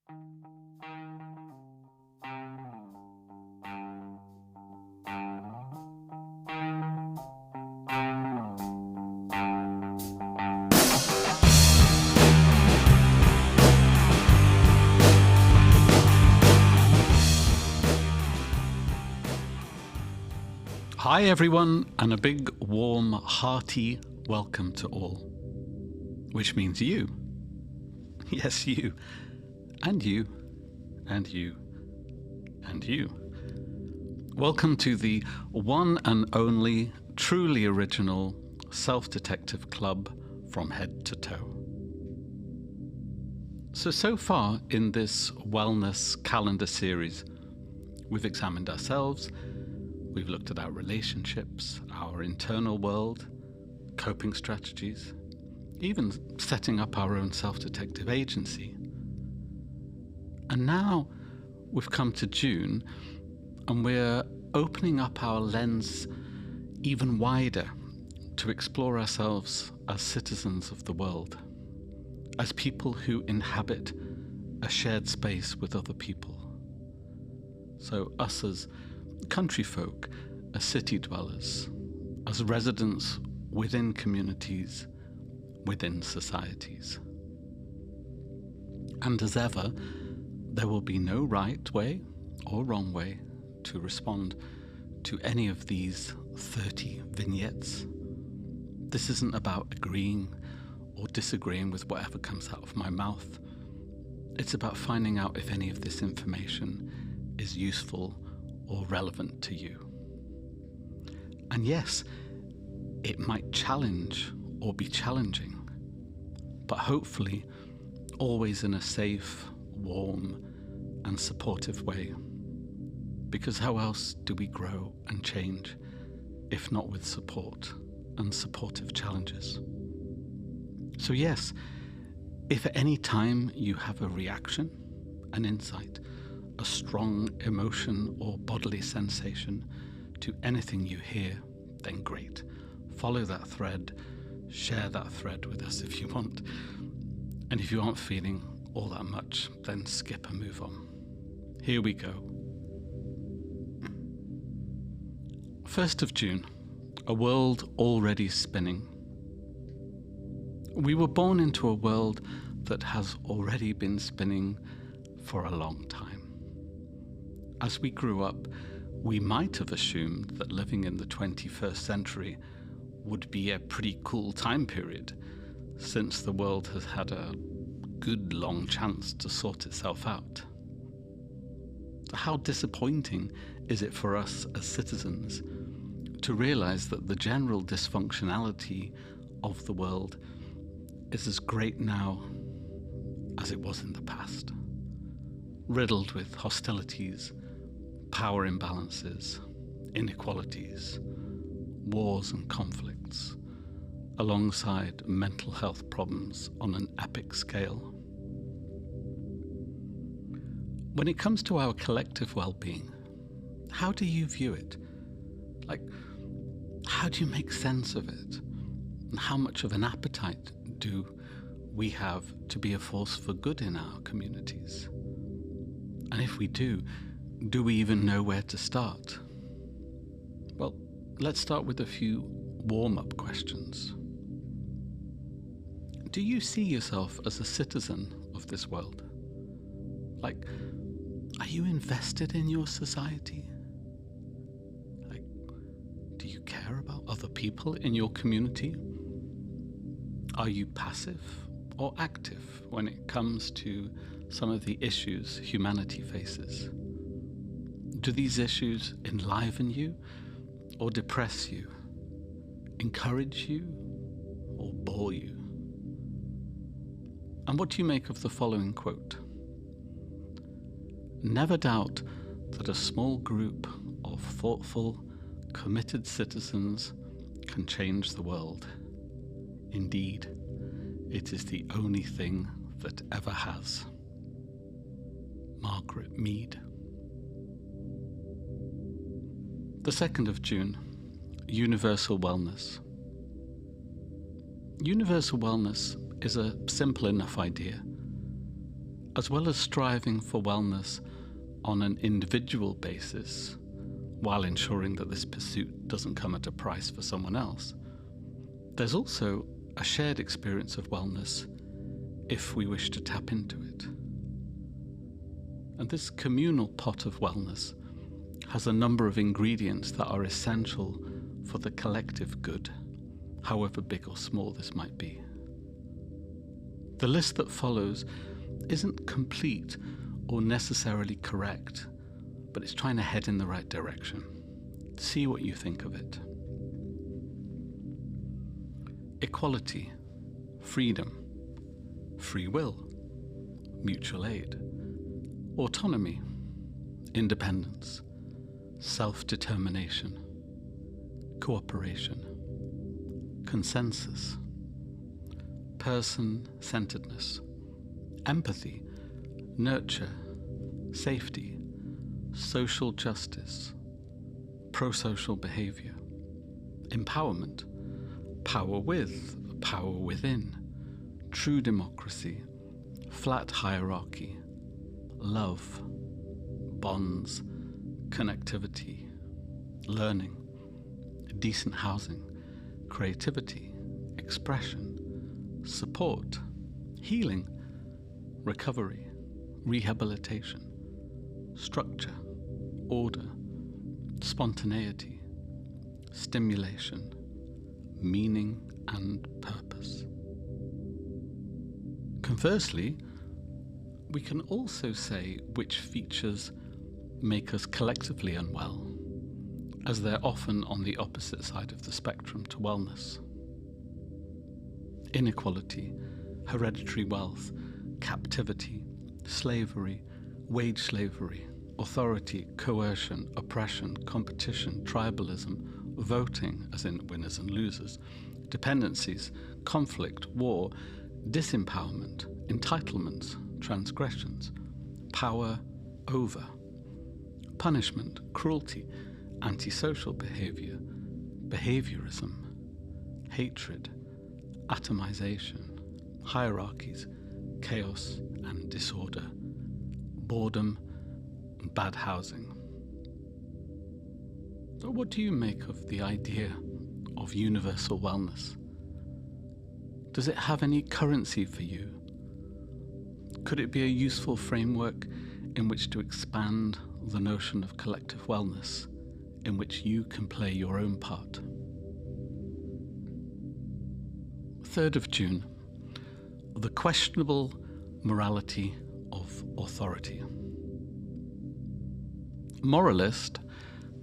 Hi everyone, and a big, warm, hearty welcome to all. Which means you. Yes, you. And you. And you. And you. Welcome to the one and only, truly original self-detective club from head to toe. So far in this wellness calendar series, we've examined ourselves. We've looked at our relationships, our internal world, coping strategies, even setting up our own self-detective agency. And now we've come to June and we're opening up our lens even wider to explore ourselves as citizens of the world, as people who inhabit a shared space with other people. So us as country folk, as city dwellers, as residents within communities, within societies. And as ever, there will be no right way or wrong way to respond to any of these 30 vignettes. This isn't about agreeing or disagreeing with whatever comes out of my mouth. It's about finding out if any of this information is useful or relevant to you. And yes, it might challenge or be challenging, but hopefully always in a safe, warm, and supportive way. Because how else do we grow and change if not with support and supportive challenges? So yes, if at any time you have a reaction, an insight, a strong emotion or bodily sensation to anything you hear, then great. Follow that thread, share that thread with us if you want. And if you aren't feeling all that much, then skip and move on. Here we go. 1st of June, a world already spinning. We were born into a world that has already been spinning for a long time. As we grew up, we might have assumed that living in the 21st century would be a pretty cool time period, since the world has had a good long chance to sort itself out. How disappointing is it for us as citizens to realize that the general dysfunctionality of the world is as great now as it was in the past, riddled with hostilities, power imbalances, inequalities, wars and conflicts, alongside mental health problems on an epic scale. When it comes to our collective well-being, how do you view it? How do you make sense of it? And how much of an appetite do we have to be a force for good in our communities? And if we do we even know where to start? Well, let's start with a few warm-up questions. Do you see yourself as a citizen of this world? Are you invested in your society? Do you care about other people in your community? Are you passive or active when it comes to some of the issues humanity faces? Do these issues enliven you or depress you, encourage you or bore you? And what do you make of the following quote? Never doubt that a small group of thoughtful, committed citizens can change the world. Indeed, it is the only thing that ever has. Margaret Mead. The 2nd of June, Universal Wellness. Universal wellness is a simple enough idea. as well as striving for wellness on an individual basis, while ensuring that this pursuit doesn't come at a price for someone else, there's also a shared experience of wellness if we wish to tap into it. And this communal pot of wellness has a number of ingredients that are essential for the collective good, however big or small this might be. The list that follows isn't complete or necessarily correct, but it's trying to head in the right direction. See what you think of it. Equality, freedom, free will, mutual aid, autonomy, independence, self-determination, cooperation, consensus, person-centeredness, empathy, nurture, safety, social justice, pro-social behavior, empowerment, power with, power within, true democracy, flat hierarchy, love, bonds, connectivity, learning, decent housing, creativity, expression, support, healing, recovery, rehabilitation, structure, order, spontaneity, stimulation, meaning and purpose. Conversely, we can also say which features make us collectively unwell, as they're often on the opposite side of the spectrum to wellness. Inequality, hereditary wealth, captivity, slavery, wage slavery, authority, coercion, oppression, competition, tribalism, voting, as in winners and losers, dependencies, conflict, war, disempowerment, entitlements, transgressions, power over, punishment, cruelty, antisocial behavior, behaviorism, hatred, atomization, hierarchies, chaos and disorder, boredom, and bad housing. So what do you make of the idea of universal wellness? Does it have any currency for you? Could it be a useful framework in which to expand the notion of collective wellness, in which you can play your own part? 3rd of June, the questionable morality of authority. Moralist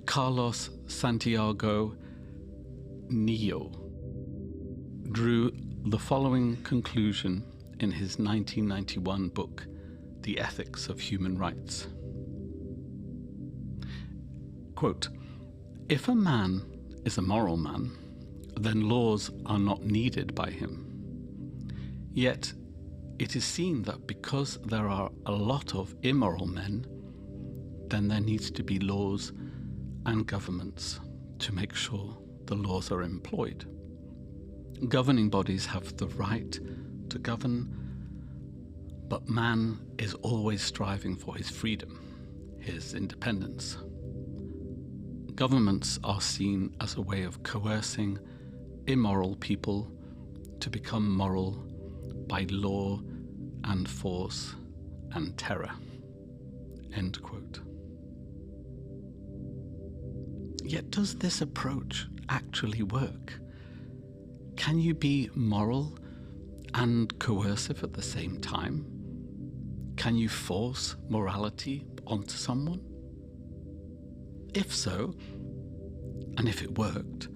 Carlos Santiago Nillo drew the following conclusion in his 1991 book, The Ethics of Human Rights. Quote, "If a man is a moral man, then laws are not needed by him. Yet it is seen that because there are a lot of immoral men, then there needs to be laws and governments to make sure the laws are employed. Governing bodies have the right to govern, but man is always striving for his freedom, his independence. Governments are seen as a way of coercing immoral people to become moral by law and force and terror." End quote. Yet does this approach actually work? Can you be moral and coercive at the same time? Can you force morality onto someone? If so, and if it worked,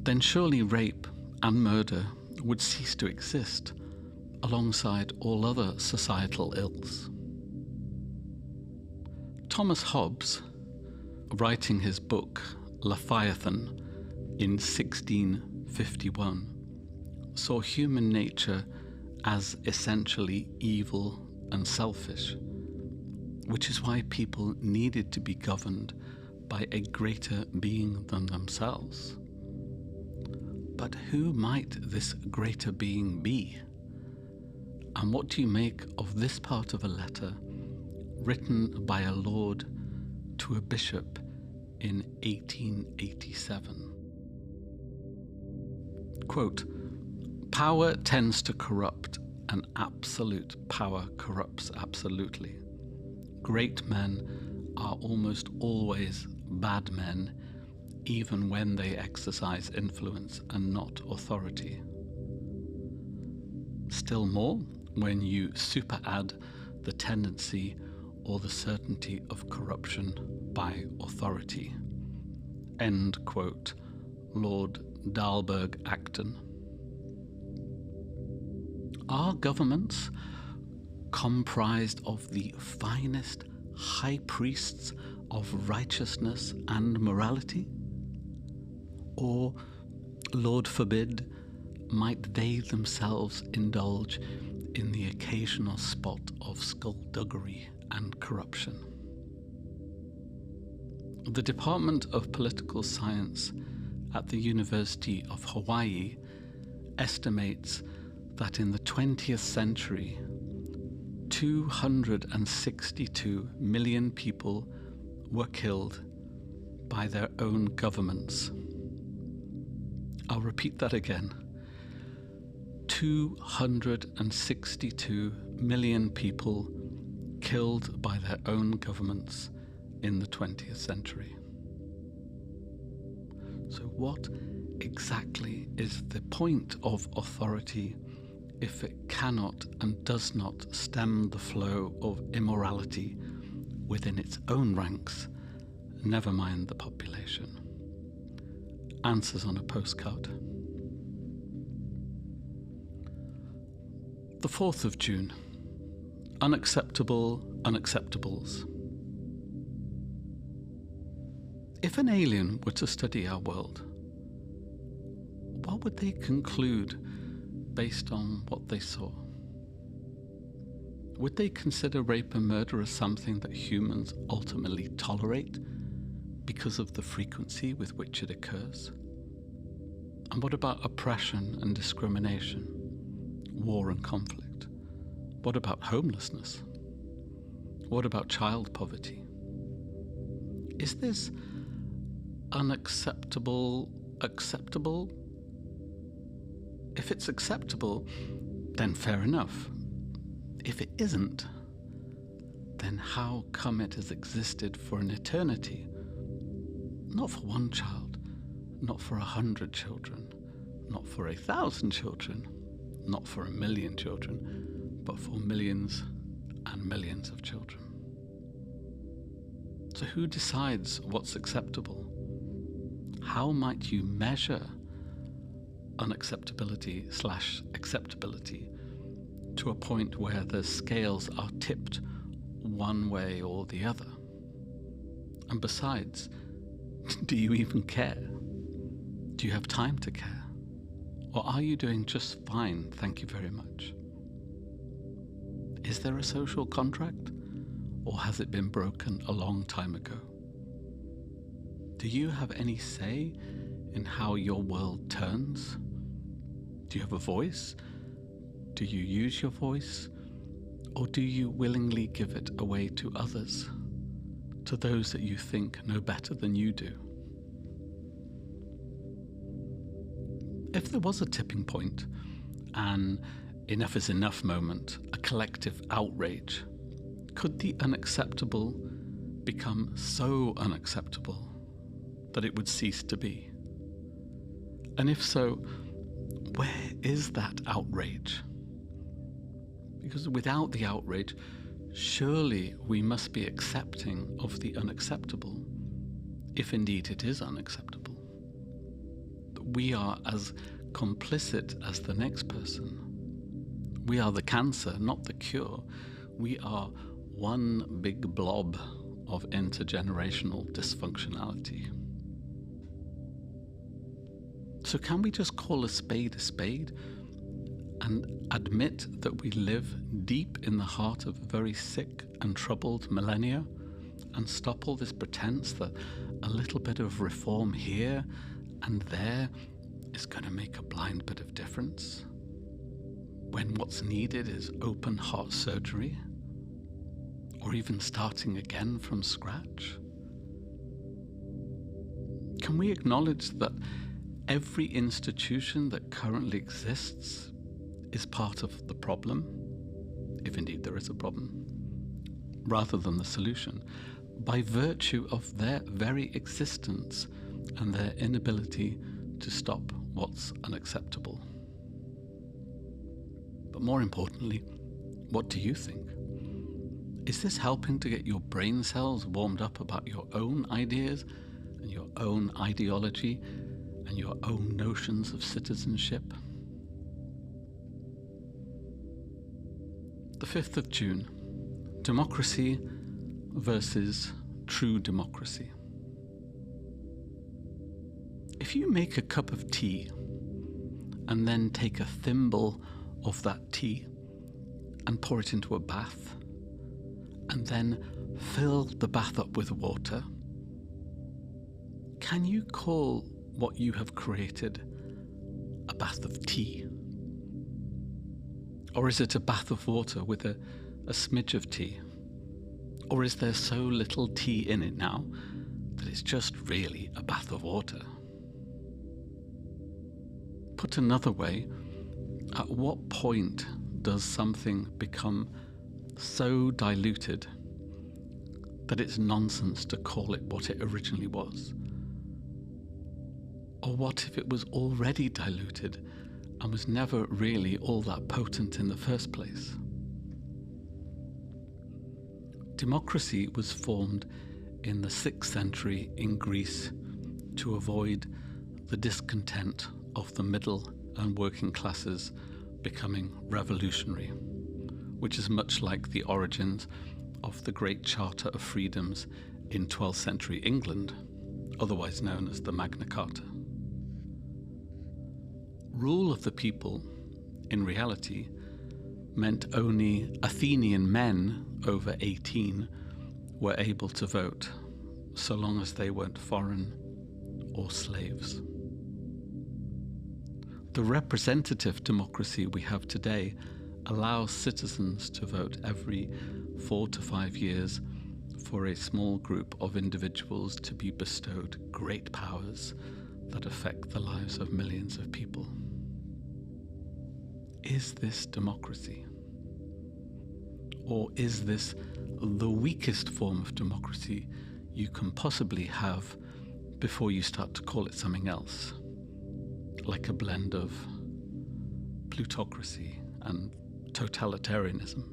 then surely rape and murder would cease to exist alongside all other societal ills. Thomas Hobbes, writing his book Leviathan in 1651, saw human nature as essentially evil and selfish, which is why people needed to be governed by a greater being than themselves. But who might this greater being be? And what do you make of this part of a letter written by a lord to a bishop in 1887? Quote, "Power tends to corrupt, and absolute power corrupts absolutely. Great men are almost always bad men, even when they exercise influence and not authority. Still more, when you superadd the tendency or the certainty of corruption by authority." End quote. Lord Dalberg-Acton. Are governments comprised of the finest high priests of righteousness and morality? Or, Lord forbid, might they themselves indulge in the occasional spot of skullduggery and corruption? The Department of Political Science at the University of Hawaii estimates that in the 20th century, 262 million people were killed by their own governments. I'll repeat that again. 262 million people killed by their own governments in the 20th century. So what exactly is the point of authority if it cannot and does not stem the flow of immorality within its own ranks, never mind the population? Answers on a postcard. The 4th of June. Unacceptable unacceptables. If an alien were to study our world, what would they conclude based on what they saw? Would they consider rape and murder as something that humans ultimately tolerate because of the frequency with which it occurs? And what about oppression and discrimination, war and conflict? What about homelessness? What about child poverty? Is this unacceptable acceptable? If it's acceptable, then fair enough. If it isn't, then how come it has existed for an eternity? Not for one child, not for 100 children, not for 1,000 children, not for 1,000,000 children, but for millions and millions of children. So who decides what's acceptable? How might you measure unacceptability/acceptability to a point where the scales are tipped one way or the other? And besides, do you even care? Do you have time to care? Or are you doing just fine, thank you very much? Is there a social contract? Or has it been broken a long time ago? Do you have any say in how your world turns? Do you have a voice? Do you use your voice? Or do you willingly give it away to others, to those that you think know better than you do? If there was a tipping point, an enough is enough moment, a collective outrage, could the unacceptable become so unacceptable that it would cease to be? And if so, where is that outrage? Because without the outrage, surely we must be accepting of the unacceptable, if indeed it is unacceptable. We are as complicit as the next person. We are the cancer, not the cure. We are one big blob of intergenerational dysfunctionality. So can we just call a spade and admit that we live deep in the heart of a very sick and troubled millennia, and stop all this pretense that a little bit of reform here and there is going to make a blind bit of difference? when what's needed is open heart surgery, or even starting again from scratch? Can we acknowledge that every institution that currently exists is part of the problem, if indeed there is a problem, rather than the solution, by virtue of their very existence and their inability to stop what's unacceptable? But more importantly, what do you think? Is this helping to get your brain cells warmed up about your own ideas and your own ideology and your own notions of citizenship? The 5th of June, democracy versus true democracy. If you make a cup of tea and then take a thimble of that tea and pour it into a bath, and then fill the bath up with water, can you call what you have created a bath of tea? Or is it a bath of water with a smidge of tea? Or is there so little tea in it now that it's just really a bath of water? Put another way, at what point does something become so diluted that it's nonsense to call it what it originally was? Or what if it was already diluted and was never really all that potent in the first place? Democracy was formed in the 6th century in Greece to avoid the discontent of the middle and working classes becoming revolutionary, which is much like the origins of the Great Charter of Freedoms in 12th century England, otherwise known as the Magna Carta. Rule of the people, in reality, meant only Athenian men over 18 were able to vote, so long as they weren't foreign or slaves. The representative democracy we have today allows citizens to vote every 4 to 5 years for a small group of individuals to be bestowed great powers that affect the lives of millions of people. Is this democracy? Or is this the weakest form of democracy you can possibly have before you start to call it something else, like a blend of plutocracy and totalitarianism?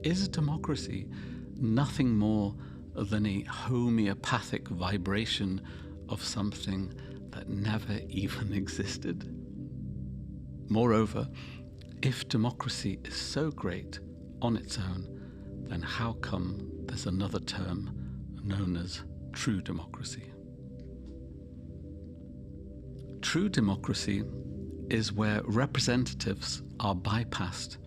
Is democracy nothing more than a homeopathic vibration of something that never even existed? Moreover, if democracy is so great on its own, then how come there's another term known as true democracy? True democracy is where representatives are bypassed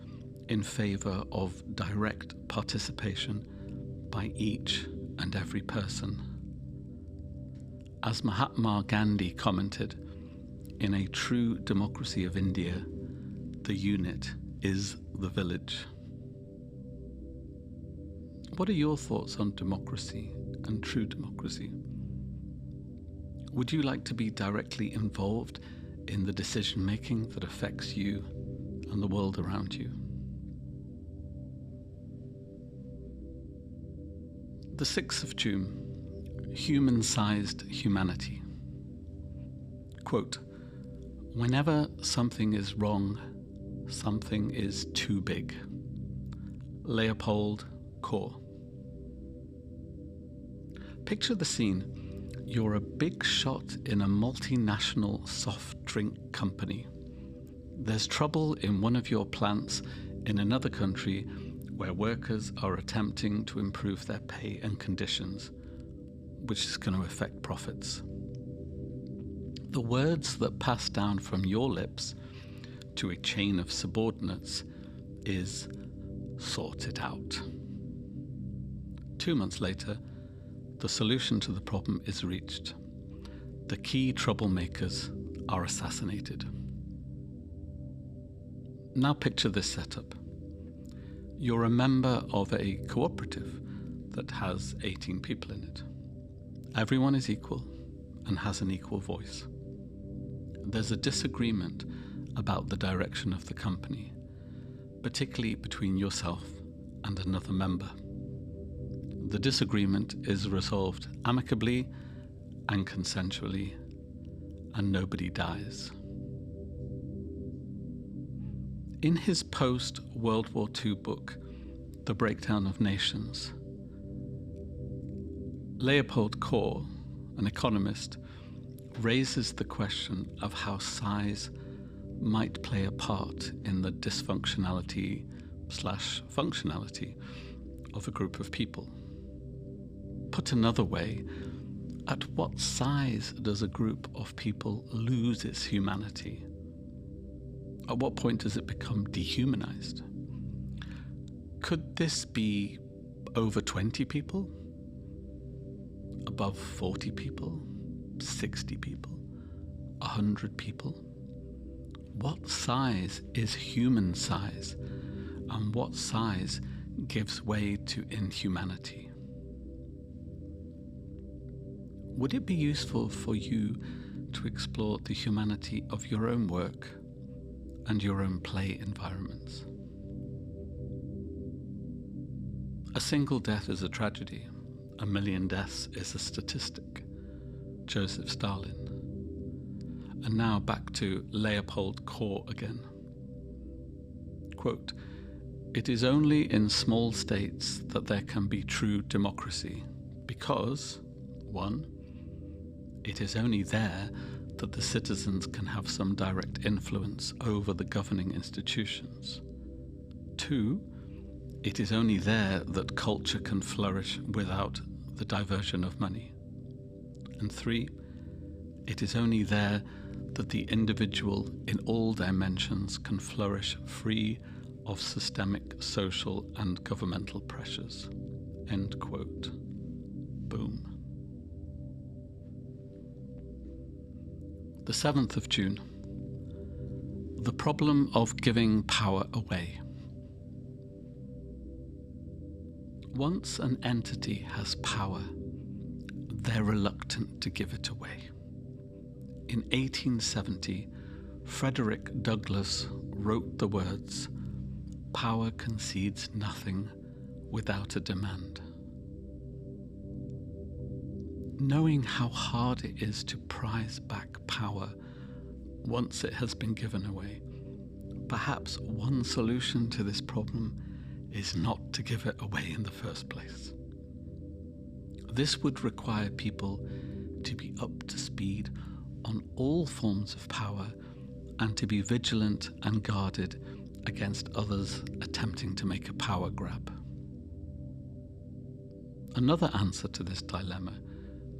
in favor of direct participation by each and every person. As Mahatma Gandhi commented, in a true democracy of India, the unit is the village. What are your thoughts on democracy and true democracy? Would you like to be directly involved in the decision-making that affects you and the world around you? The 6th of June, human-sized humanity. Quote, "Whenever something is wrong, something is too big." Leopold Kohr. Picture the scene. You're a big shot in a multinational soft drink company. There's trouble in one of your plants in another country where workers are attempting to improve their pay and conditions, which is going to affect profits. The words that pass down from your lips to a chain of subordinates is "sort it out." 2 months later, the solution to the problem is reached. The key troublemakers are assassinated. Now picture this setup. You're a member of a cooperative that has 18 people in it. Everyone is equal and has an equal voice. There's a disagreement about the direction of the company, particularly between yourself and another member. The disagreement is resolved amicably and consensually, and nobody dies. In his post-World War II book, The Breakdown of Nations, Leopold Kohr, an economist, raises the question of how size might play a part in the dysfunctionality/functionality of a group of people. Put another way, at what size does a group of people lose its humanity? At what point does it become dehumanized? Could this be over 20 people? Above 40 people? 60 people? 100 people? What size is human size, and what size gives way to inhumanity? Would it be useful for you to explore the humanity of your own work and your own play environments? A single death is a tragedy. 1 million deaths is a statistic. Joseph Stalin. And now back to Leopold Kohr again. Quote, "It is only in small states that there can be true democracy because, 1, it is only there that the citizens can have some direct influence over the governing institutions. 2, it is only there that culture can flourish without the diversion of money. And 3, it is only there that the individual in all dimensions can flourish free of systemic social and governmental pressures." End quote. Boom. The 7th of June. The problem of giving power away. Once an entity has power, they're reluctant to give it away. In 1870, Frederick Douglass wrote the words, "Power concedes nothing without a demand." Knowing how hard it is to prize back power once it has been given away, perhaps one solution to this problem is not to give it away in the first place. This would require people to be up to speed on all forms of power and to be vigilant and guarded against others attempting to make a power grab. Another answer to this dilemma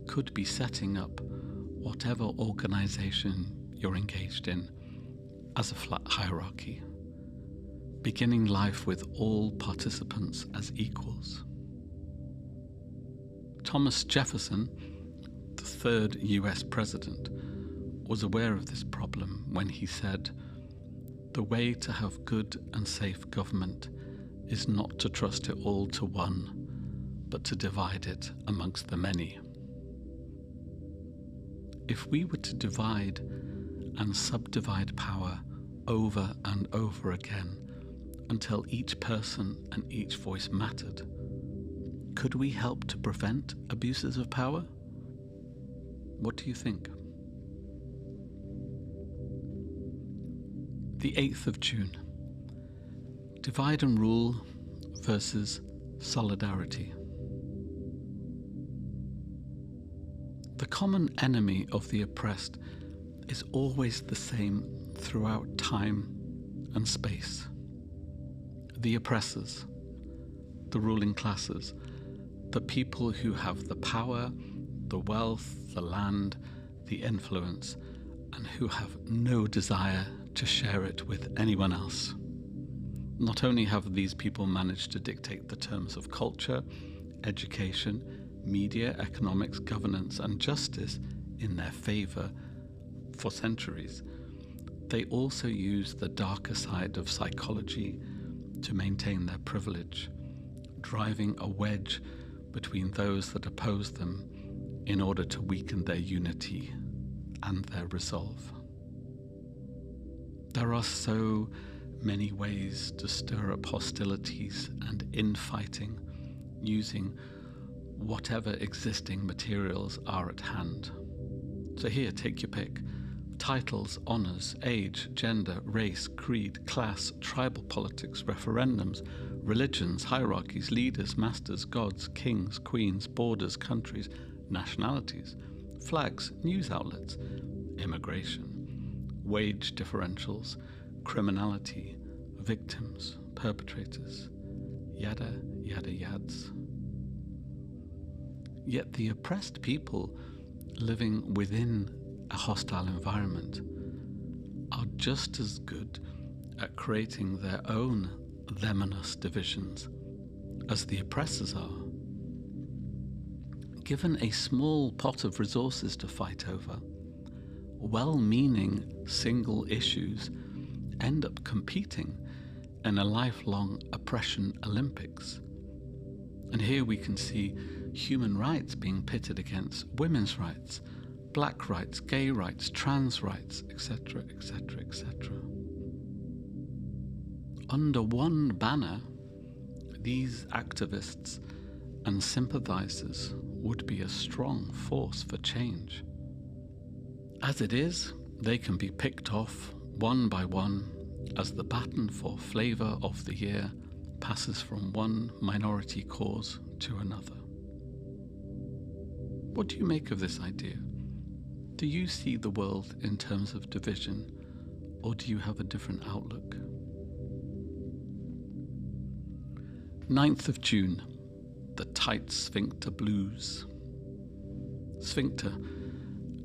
could be setting up whatever organization you're engaged in as a flat hierarchy, beginning life with all participants as equals. Thomas Jefferson, the 3rd US president, was aware of this problem when he said, "The way to have good and safe government is not to trust it all to one, but to divide it amongst the many." If we were to divide and subdivide power over and over again until each person and each voice mattered, could we help to prevent abuses of power? What do you think? The 8th of June. Divide and rule versus solidarity. The common enemy of the oppressed is always the same throughout time and space. The oppressors, the ruling classes, the people who have the power, the wealth, the land, the influence, and who have no desire to share it with anyone else. Not only have these people managed to dictate the terms of culture, education, media, economics, governance, and justice in their favor for centuries, They also use the darker side of psychology to maintain their privilege, driving a wedge between those that oppose them in order to weaken their unity and their resolve. There are so many ways to stir up hostilities and infighting using whatever existing materials are at hand. So here, take your pick. Titles, honours, age, gender, race, creed, class, tribal politics, referendums, religions, hierarchies, leaders, masters, gods, kings, queens, borders, countries, nationalities, flags, news outlets, immigration, wage differentials, criminality, victims, perpetrators, yada, yada, yads. Yet the oppressed people living within a hostile environment are just as good at creating their own them and us divisions as the oppressors are. Given a small pot of resources to fight over, well-meaning single issues end up competing in a lifelong oppression Olympics. And here we can see human rights being pitted against women's rights, black rights, gay rights, trans rights, etc., etc., etc. Under one banner, these activists and sympathizers would be a strong force for change. As it is, they can be picked off one by one as the baton for Flavour of the Year passes from one minority cause to another. What do you make of this idea? Do you see the world in terms of division, or do you have a different outlook? 9th of June, the tight sphincter blues. Sphincter,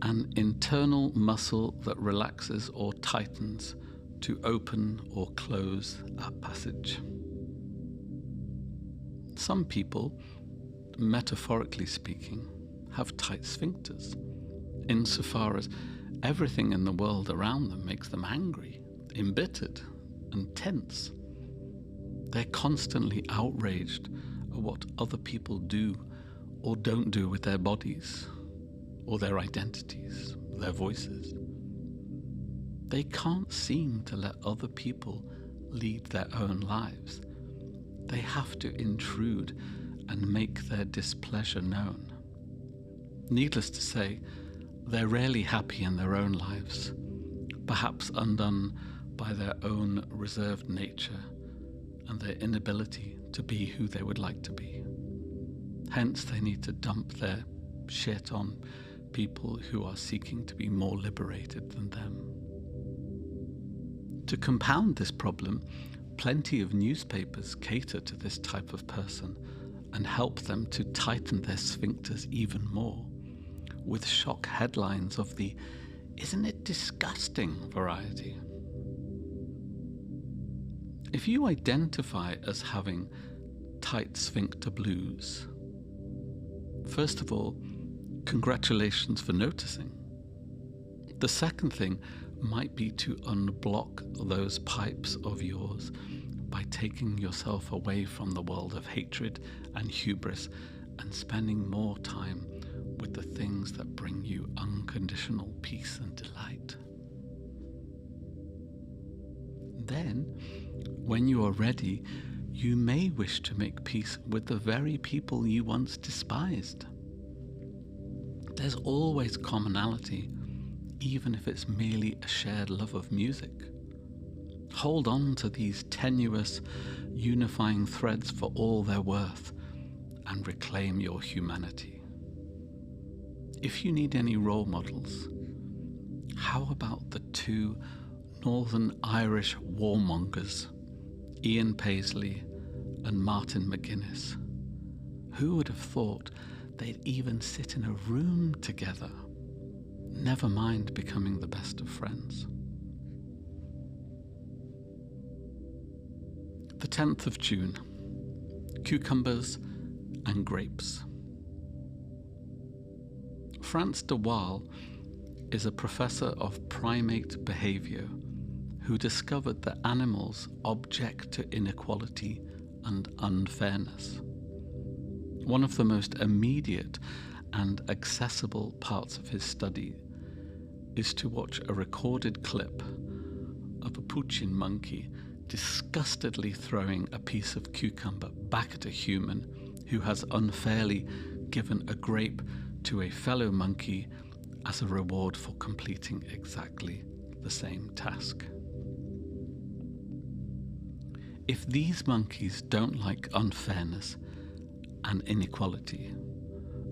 an internal muscle that relaxes or tightens to open or close a passage. Some people, metaphorically speaking, have tight sphincters, insofar as everything in the world around them makes them angry, embittered, and tense. They're constantly outraged at what other people do or don't do with their bodies, or their identities, their voices. They can't seem to let other people lead their own lives. They have to intrude and make their displeasure known. Needless to say, they're rarely happy in their own lives, perhaps undone by their own reserved nature and their inability to be who they would like to be. Hence, they need to dump their shit on people who are seeking to be more liberated than them. To compound this problem, plenty of newspapers cater to this type of person and help them to tighten their sphincters even more, with shock headlines of the "isn't it disgusting" variety. If you identify as having tight sphincter blues, first of all, congratulations for noticing. The second thing might be to unblock those pipes of yours by taking yourself away from the world of hatred and hubris and spending more time with the things that bring you unconditional peace and delight. Then, when you are ready, you may wish to make peace with the very people you once despised. There's always commonality, even if it's merely a shared love of music. Hold on to these tenuous, unifying threads for all they're worth and reclaim your humanity. If you need any role models, how about the two Northern Irish warmongers, Ian Paisley and Martin McGuinness? Who would have thought they'd even sit in a room together, never mind becoming the best of friends? The 10th of June, cucumbers and grapes. Frans de Waal is a professor of primate behavior who discovered that animals object to inequality and unfairness. One of the most immediate and accessible parts of his study is to watch a recorded clip of a Puchin monkey disgustedly throwing a piece of cucumber back at a human who has unfairly given a grape to a fellow monkey as a reward for completing exactly the same task. If these monkeys don't like unfairness and inequality,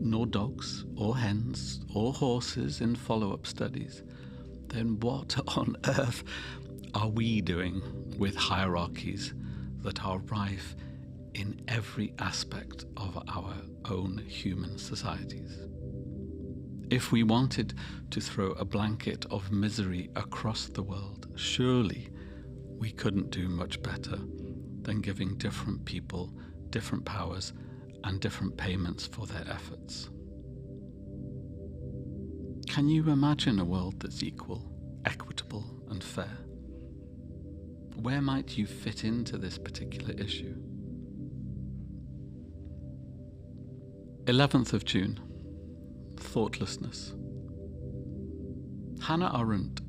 nor dogs or hens or horses in follow-up studies, then what on earth are we doing with hierarchies that are rife in every aspect of our own human societies? If we wanted to throw a blanket of misery across the world, surely we couldn't do much better than giving different people different powers and different payments for their efforts. Can you imagine a world that's equal, equitable, and fair? Where might you fit into this particular issue? 11th of June, thoughtlessness. Hannah Arendt,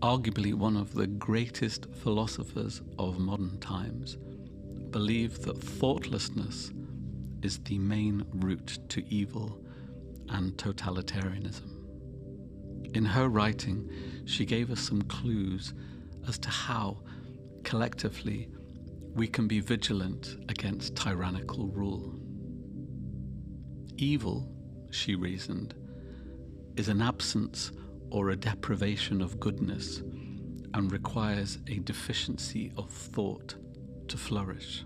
arguably one of the greatest philosophers of modern times, believed that thoughtlessness is the main route to evil and totalitarianism. In her writing, she gave us some clues as to how, collectively, we can be vigilant against tyrannical rule. Evil, she reasoned, is an absence or a deprivation of goodness and requires a deficiency of thought to flourish.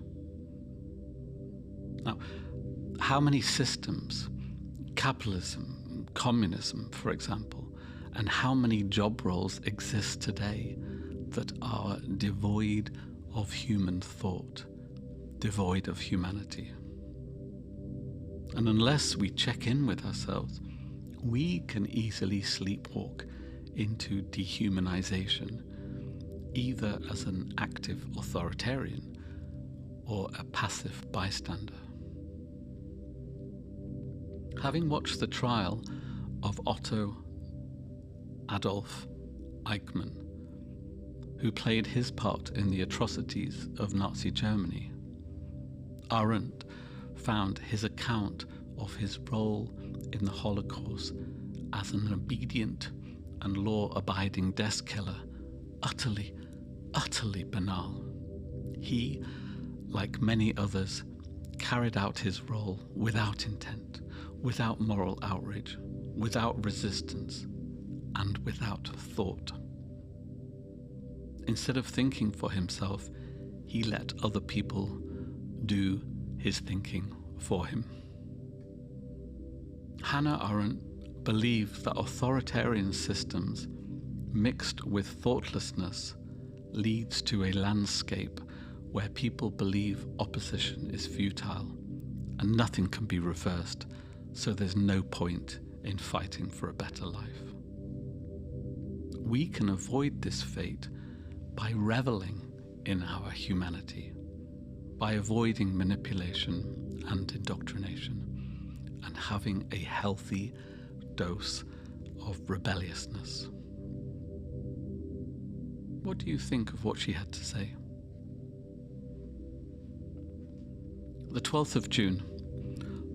Now, how many systems, capitalism, communism, for example, and how many job roles exist today that are devoid of human thought, devoid of humanity? And unless we check in with ourselves, we can easily sleepwalk into dehumanization, either as an active authoritarian or a passive bystander. Having watched the trial of Otto Adolf Eichmann, who played his part in the atrocities of Nazi Germany, Arendt found his account of his role in the Holocaust as an obedient and law-abiding death killer utterly, utterly banal. He, like many others, carried out his role without intent, without moral outrage, without resistance, and without thought. Instead of thinking for himself, he let other people do his thinking for him. Hannah Arendt believed that authoritarian systems mixed with thoughtlessness leads to a landscape where people believe opposition is futile and nothing can be reversed, so there's no point in fighting for a better life. We can avoid this fate by reveling in our humanity, by avoiding manipulation and indoctrination, and having a healthy dose of rebelliousness. What do you think of what she had to say? The 12th of June,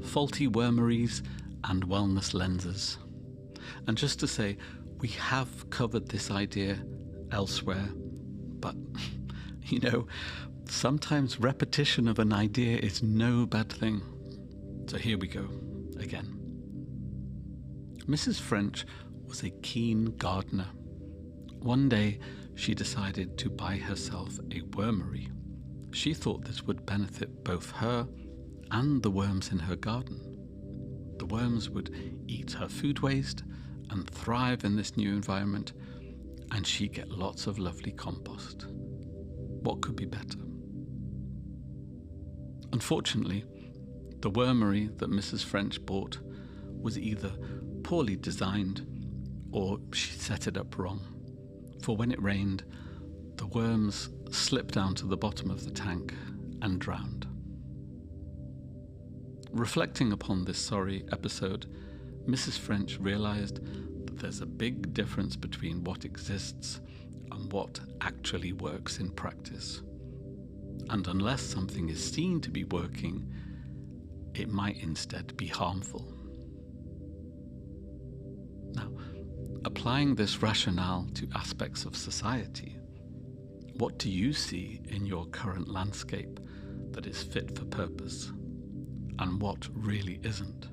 faulty wormeries and wellness lenses. And just to say, we have covered this idea elsewhere, but, sometimes repetition of an idea is no bad thing. So here we go, again. Mrs. French was a keen gardener. One day, she decided to buy herself a wormery. She thought this would benefit both her and the worms in her garden. The worms would eat her food waste and thrive in this new environment, and she'd get lots of lovely compost. What could be better? Unfortunately, the wormery that Mrs. French bought was either poorly designed or she set it up wrong. For when it rained, The worms slipped down to the bottom of the tank and drowned. Reflecting upon this sorry episode, Mrs. French realized that there's a big difference between what exists and what actually works in practice. And unless something is seen to be working, it might instead be harmful. Now, applying this rationale to aspects of society, what do you see in your current landscape that is fit for purpose, and what really isn't?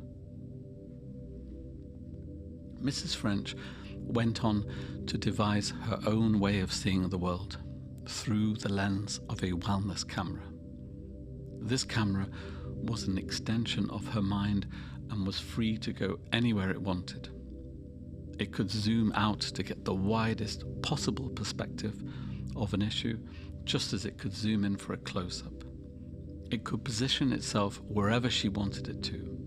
Mrs. French went on to devise her own way of seeing the world through the lens of a wellness camera. This camera was an extension of her mind and was free to go anywhere it wanted. It could zoom out to get the widest possible perspective of an issue, just as it could zoom in for a close-up. It could position itself wherever she wanted it to.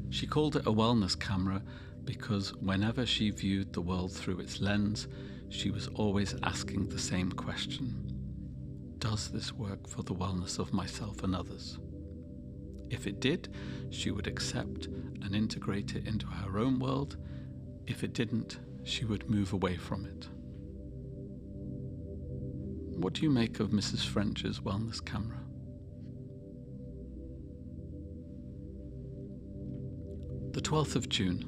She called it a wellness camera because whenever she viewed the world through its lens, she was always asking the same question: does this work for the wellness of myself and others? If it did, she would accept and integrate it into her own world. If it didn't, she would move away from it. What do you make of Mrs. French's wellness camera? The 12th of June.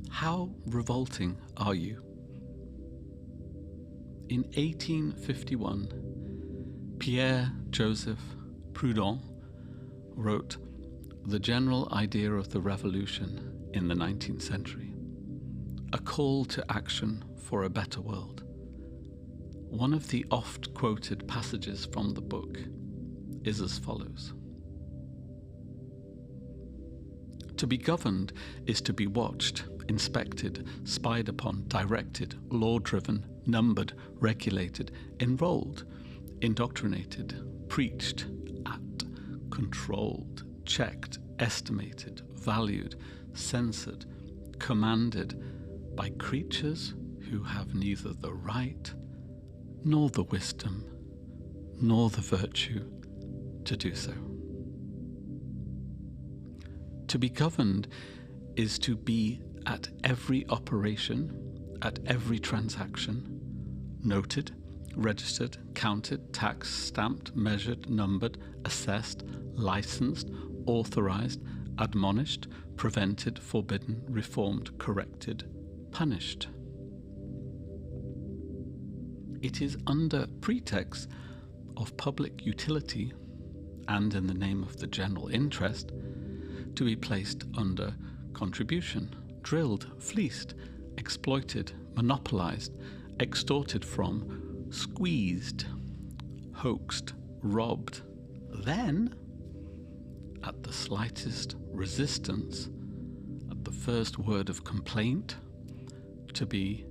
How revolting are you? In 1851, Pierre-Joseph Proudhon wrote The General Idea of the Revolution in the 19th Century, a call to action for a better world. One of the oft-quoted passages from the book is as follows: To be governed is to be watched, inspected, spied upon, directed, law-driven, numbered, regulated, enrolled, indoctrinated, preached at, controlled, checked, estimated, valued, censored, commanded by creatures who have neither the right nor the wisdom nor the virtue to do so. To be governed is to be at every operation, at every transaction, noted, registered, counted, taxed, stamped, measured, numbered, assessed, licensed, authorized, admonished, prevented, forbidden, reformed, corrected, punished. It is under pretext of public utility and in the name of the general interest to be placed under contribution, drilled, fleeced, exploited, monopolized, extorted from, squeezed, hoaxed, robbed. Then, at the slightest resistance, at the first word of complaint, to be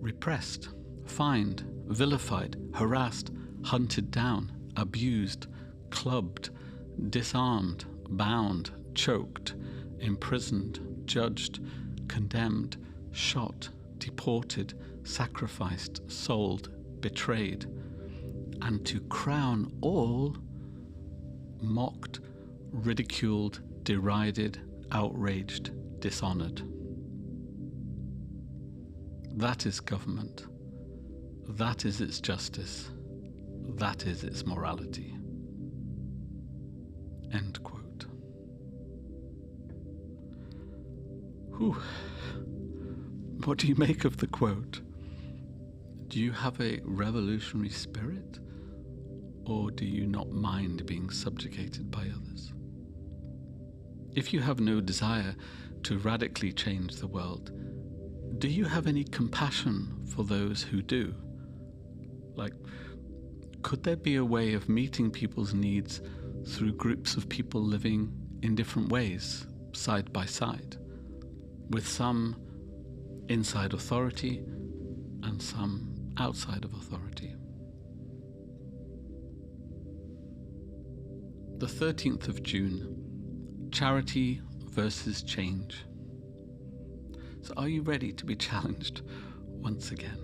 repressed, fined, vilified, harassed, hunted down, abused, clubbed, disarmed, bound, choked, imprisoned, judged, condemned, shot, deported, sacrificed, sold, betrayed, and to crown all, mocked, ridiculed, derided, outraged, dishonored. That is government. That is its justice. That is its morality. End quote. Whew. What do you make of the quote? Do you have a revolutionary spirit, or do you not mind being subjugated by others? If you have no desire to radically change the world, do you have any compassion for those who do? Like, could there be a way of meeting people's needs through groups of people living in different ways, side by side, with some inside authority and some outside of authority? The 13th of June, charity versus change. So are you ready to be challenged once again?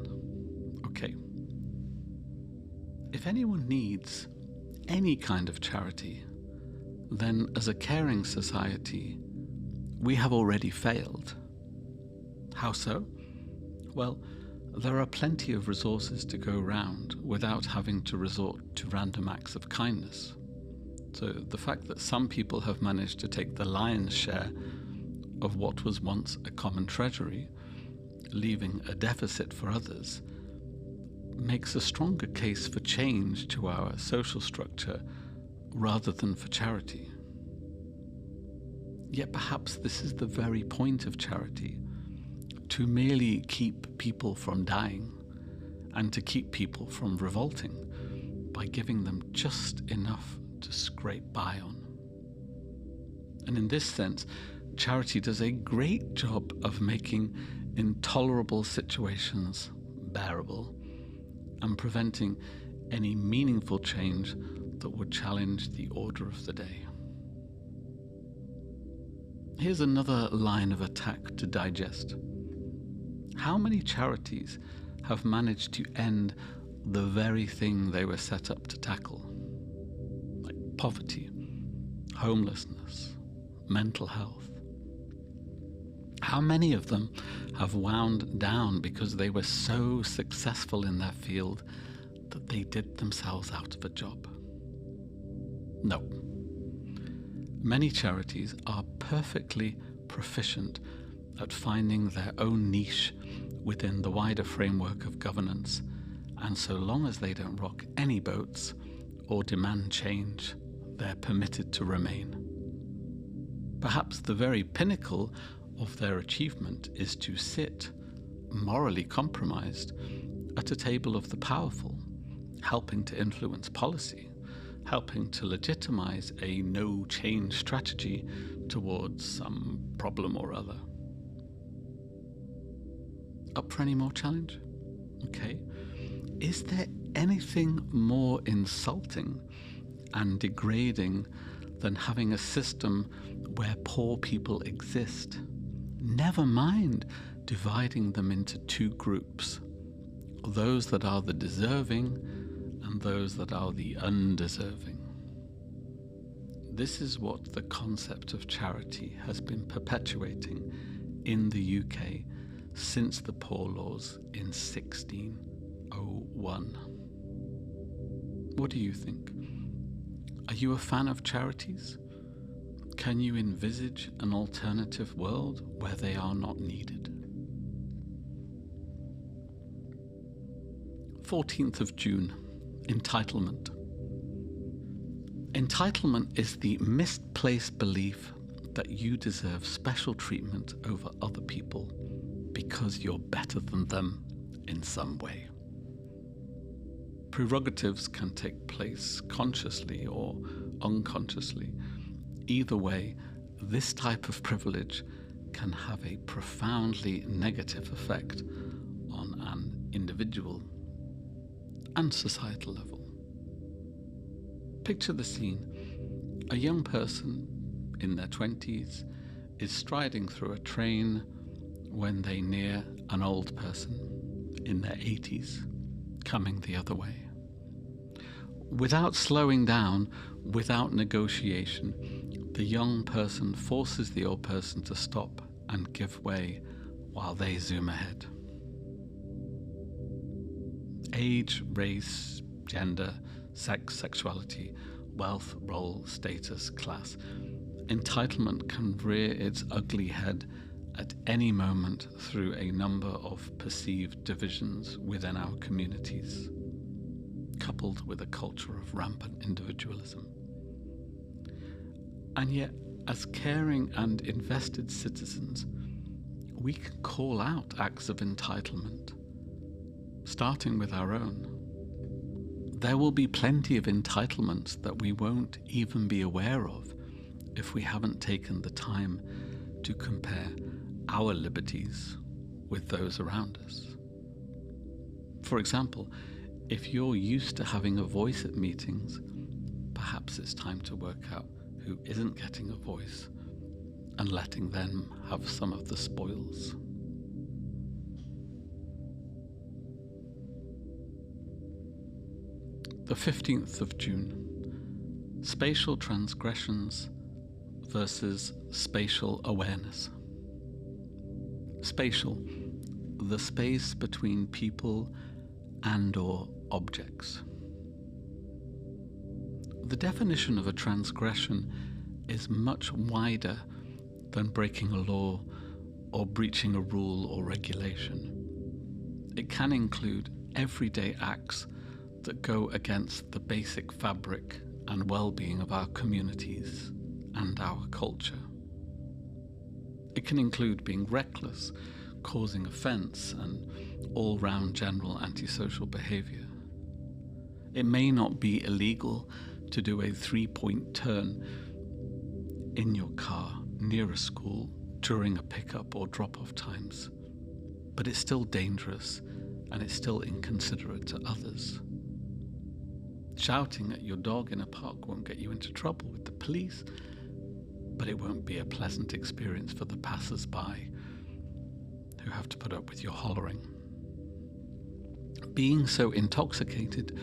Okay, If anyone needs any kind of charity, then as a caring society, we have already failed. How so? Well, there are plenty of resources to go round without having to resort to random acts of kindness. So the fact that some people have managed to take the lion's share of what was once a common treasury, leaving a deficit for others, makes a stronger case for change to our social structure rather than for charity. Yet perhaps this is the very point of charity, to merely keep people from dying and to keep people from revolting by giving them just enough to scrape by on. And in this sense, charity does a great job of making intolerable situations bearable and preventing any meaningful change that would challenge the order of the day. Here's another line of attack to digest. How many charities have managed to end the very thing they were set up to tackle? Like poverty, homelessness, mental health. How many of them have wound down because they were so successful in their field that they did themselves out of a job? No. Many charities are perfectly proficient at finding their own niche within the wider framework of governance, and so long as they don't rock any boats or demand change, they're permitted to remain. Perhaps the very pinnacle of their achievement is to sit, morally compromised, at a table of the powerful, helping to influence policy, helping to legitimize a no-change strategy towards some problem or other. Up for any more challenge? Okay. Is there anything more insulting and degrading than having a system where poor people exist? Never mind dividing them into two groups, those that are the deserving and those that are the undeserving. This is what the concept of charity has been perpetuating in the UK since the Poor Laws in 1601. What do you think? Are you a fan of charities? Can you envisage an alternative world where they are not needed? 14th of June, entitlement. Entitlement is the misplaced belief that you deserve special treatment over other people because you're better than them in some way. Prerogatives can take place consciously or unconsciously. Either way, this type of privilege can have a profoundly negative effect on an individual and societal level. Picture the scene. A young person in their 20s is striding through a train when they near an old person in their 80s coming the other way. Without slowing down, without negotiation, the young person forces the old person to stop and give way while they zoom ahead. Age, race, gender, sex, sexuality, wealth, role, status, class. Entitlement can rear its ugly head at any moment through a number of perceived divisions within our communities, coupled with a culture of rampant individualism. And yet, as caring and invested citizens, we can call out acts of entitlement, starting with our own. There will be plenty of entitlements that we won't even be aware of if we haven't taken the time to compare our liberties with those around us. For example, if you're used to having a voice at meetings, perhaps it's time to work out who isn't getting a voice and letting them have some of the spoils. The 15th of June. Spatial transgressions versus spatial awareness. Spatial, the space between people and/or objects. The definition of a transgression is much wider than breaking a law or breaching a rule or regulation. It can include everyday acts that go against the basic fabric and well-being of our communities and our culture. It can include being reckless, causing offence, and all-round general antisocial behaviour. It may not be illegal to do a 3-point turn in your car near a school during a pickup or drop-off times, but it's still dangerous and it's still inconsiderate to others. Shouting at your dog in a park won't get you into trouble with the police, but it won't be a pleasant experience for the passers-by who have to put up with your hollering. Being so intoxicated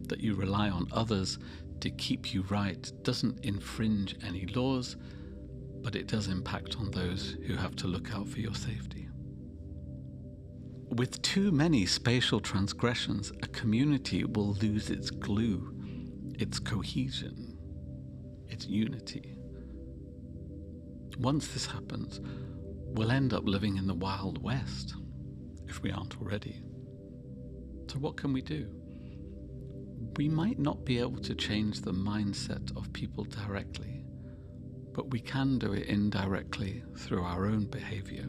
that you rely on others to keep you right doesn't infringe any laws, but it does impact on those who have to look out for your safety. With too many spatial transgressions, a community will lose its glue, its cohesion, its unity. Once this happens, we'll end up living in the Wild West, if we aren't already. So what can we do? We might not be able to change the mindset of people directly, but we can do it indirectly through our own behaviour.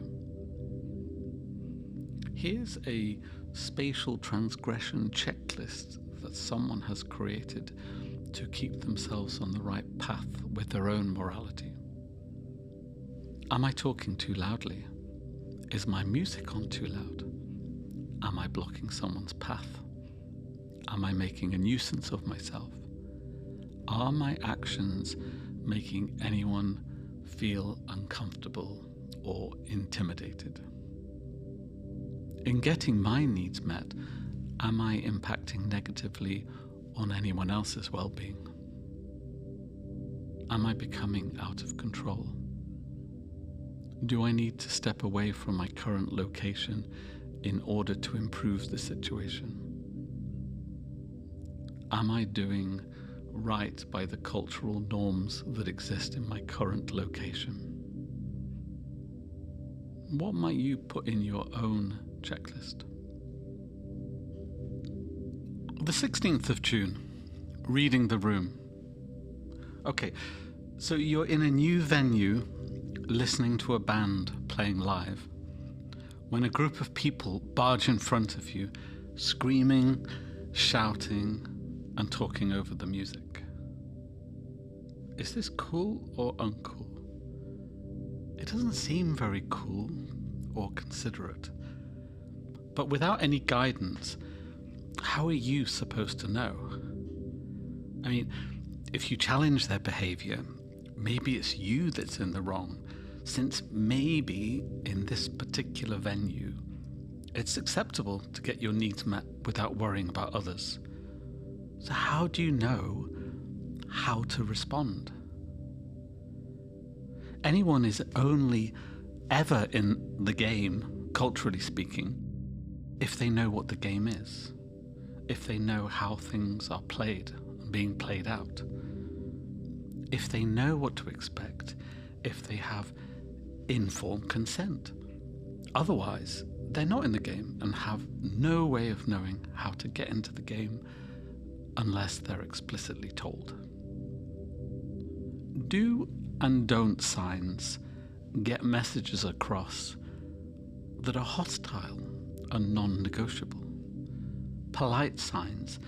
Here's a spatial transgression checklist that someone has created to keep themselves on the right path with their own morality. Am I talking too loudly? Is my music on too loud? Am I blocking someone's path? Am I making a nuisance of myself? Are my actions making anyone feel uncomfortable or intimidated? In getting my needs met, am I impacting negatively on anyone else's well-being? Am I becoming out of control? Do I need to step away from my current location in order to improve the situation? Am I doing right by the cultural norms that exist in my current location? What might you put in your own checklist? The 16th of June, reading the room. Okay, so you're in a new venue listening to a band playing live when a group of people barge in front of you, screaming, shouting, and talking over the music. Is this cool or uncool? It doesn't seem very cool or considerate. But without any guidance, how are you supposed to know? I mean, if you challenge their behavior, maybe it's you that's in the wrong, since maybe in this particular venue, it's acceptable to get your needs met without worrying about others. So how do you know how to respond? Anyone is only ever in the game, culturally speaking, if they know what the game is, if they know how things are played and being played out, if they know what to expect, if they have informed consent. Otherwise, they're not in the game and have no way of knowing how to get into the game unless they're explicitly told. Do and don't signs get messages across that are hostile and non-negotiable. Polite signs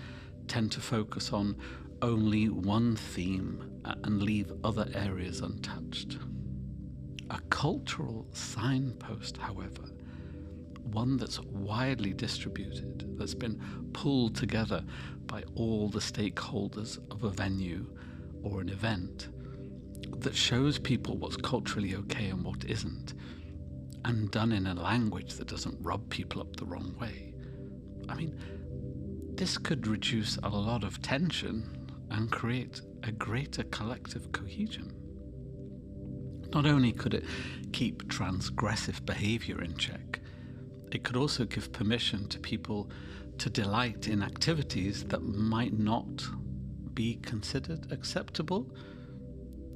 tend to focus on only one theme and leave other areas untouched. A cultural signpost, however, one that's widely distributed, that's been pulled together by all the stakeholders of a venue or an event, that shows people what's culturally okay and what isn't, and done in a language that doesn't rub people up the wrong way. I mean, This could reduce a lot of tension and create a greater collective cohesion. Not only could it keep transgressive behaviour in check, it could also give permission to people to delight in activities that might not be considered acceptable,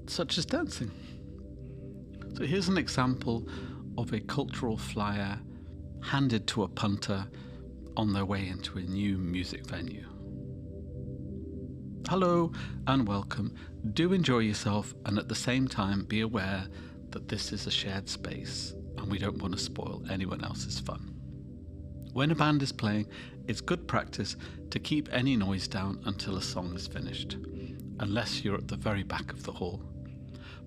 such as dancing. So here's an example of a cultural flyer handed to a punter on their way into a new music venue. Hello and welcome. Do enjoy yourself, and at the same time be aware that this is a shared space and we don't want to spoil anyone else's fun. When a band is playing, it's good practice to keep any noise down until a song is finished, unless you're at the very back of the hall.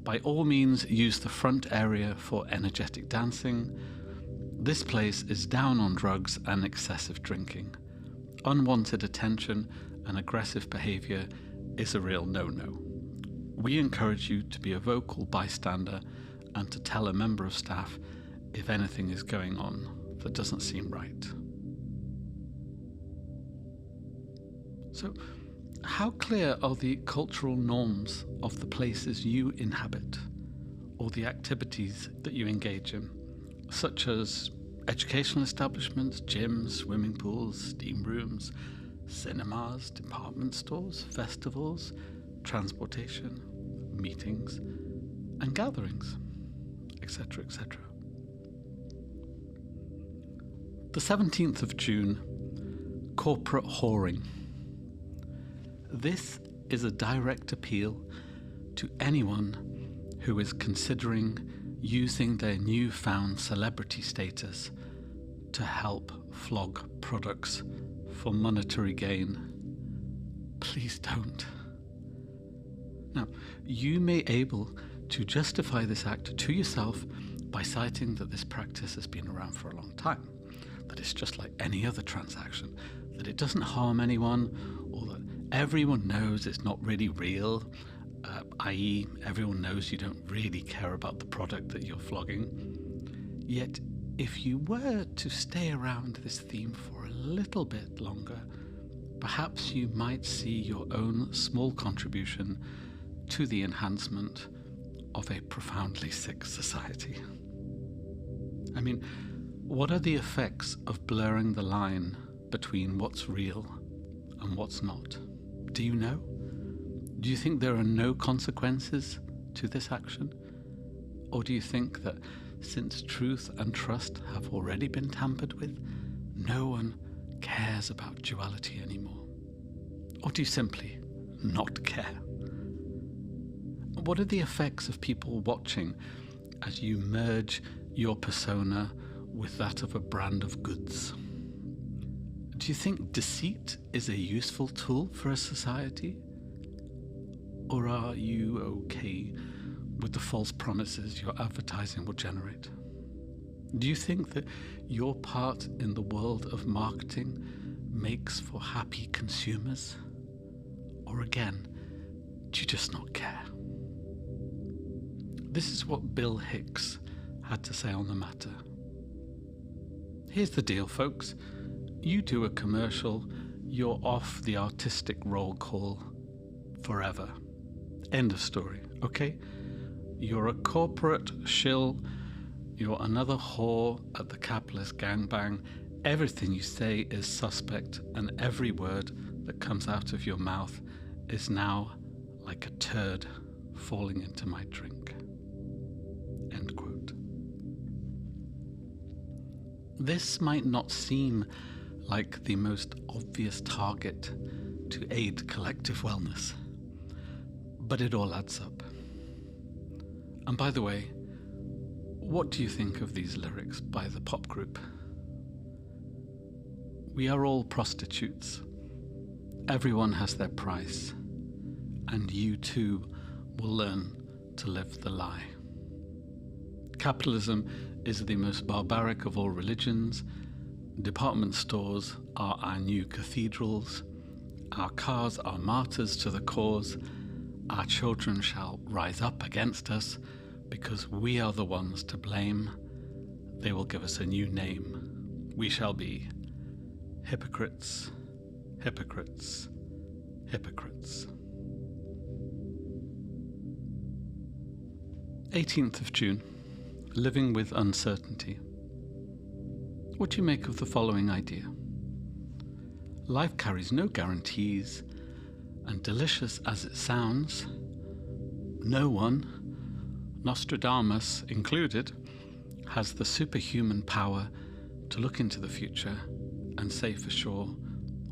By all means, use the front area for energetic dancing. This place is down on drugs and excessive drinking. Unwanted attention and aggressive behaviour is a real no-no. We encourage you to be a vocal bystander and to tell a member of staff if anything is going on that doesn't seem right. So, how clear are the cultural norms of the places you inhabit, or the activities that you engage in, such as educational establishments, gyms, swimming pools, steam rooms, cinemas, department stores, festivals, transportation, meetings, and gatherings, etc., etc. The 17th of June, corporate whoring. This is a direct appeal to anyone who is considering using their newfound celebrity status to help flog products for monetary gain. Please don't. Now, you may be able to justify this act to yourself by citing that this practice has been around for a long time, that it's just like any other transaction, that it doesn't harm anyone, or that everyone knows it's not really real, i.e. everyone knows you don't really care about the product that you're flogging. Yet, if you were to stay around this theme for a little bit longer, perhaps you might see your own small contribution to the enhancement of a profoundly sick society. I mean, what are the effects of blurring the line between what's real and what's not? Do you know? Do you think there are no consequences to this action? Or do you think that since truth and trust have already been tampered with, no one cares about duality anymore? Or do you simply not care? What are the effects of people watching as you merge your persona with that of a brand of goods? Do you think deceit is a useful tool for a society? Or are you okay with the false promises your advertising will generate? Do you think that your part in the world of marketing makes for happy consumers? Or again, do you just not care? This is what Bill Hicks had to say on the matter. Here's the deal, folks. You do a commercial, you're off the artistic roll call forever. End of story, okay? You're a corporate shill, you're another whore at the capitalist gangbang. Everything you say is suspect, and every word that comes out of your mouth is now like a turd falling into my drink. End quote. This might not seem like the most obvious target to aid collective wellness, but it all adds up. And by the way, what do you think of these lyrics by the pop group? We are all prostitutes. Everyone has their price, and you too will learn to live the lie. Capitalism is the most barbaric of all religions. Department stores are our new cathedrals. Our cars are martyrs to the cause. Our children shall rise up against us because we are the ones to blame. They will give us a new name. We shall be hypocrites, Hypocrites, hypocrites. 18th of June. Living with uncertainty. What do you make of the following idea? Life carries no guarantees, and delicious as it sounds, no one, Nostradamus included, has the superhuman power to look into the future and say for sure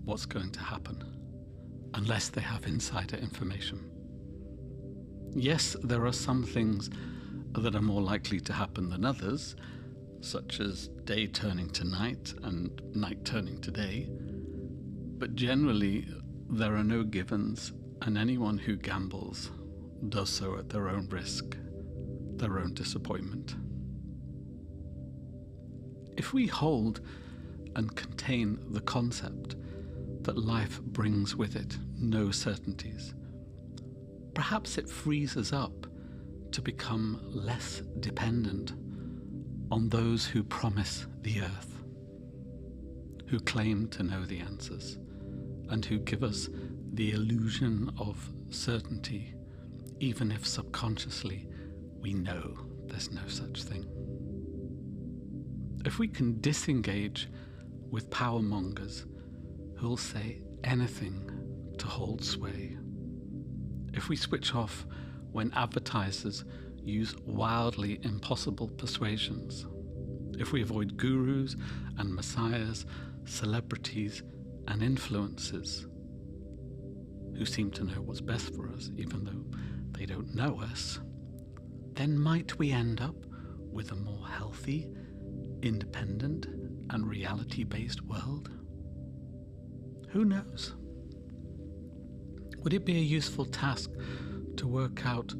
what's going to happen, unless they have insider information. Yes, there are some things that are more likely to happen than others, such as day turning to night and night turning to day, but generally there are no givens, and anyone who gambles does so at their own risk, their own disappointment. If we hold and contain the concept that life brings with it no certainties, perhaps it frees us up to become less dependent on those who promise the earth, who claim to know the answers, and who give us the illusion of certainty, even if subconsciously we know there's no such thing. If we can disengage with power mongers who'll say anything to hold sway, if we switch off when advertisers use wildly impossible persuasions, if we avoid gurus and messiahs, celebrities and influencers who seem to know what's best for us even though they don't know us, then might we end up with a more healthy, independent and reality-based world? Who knows? Would it be a useful task to work out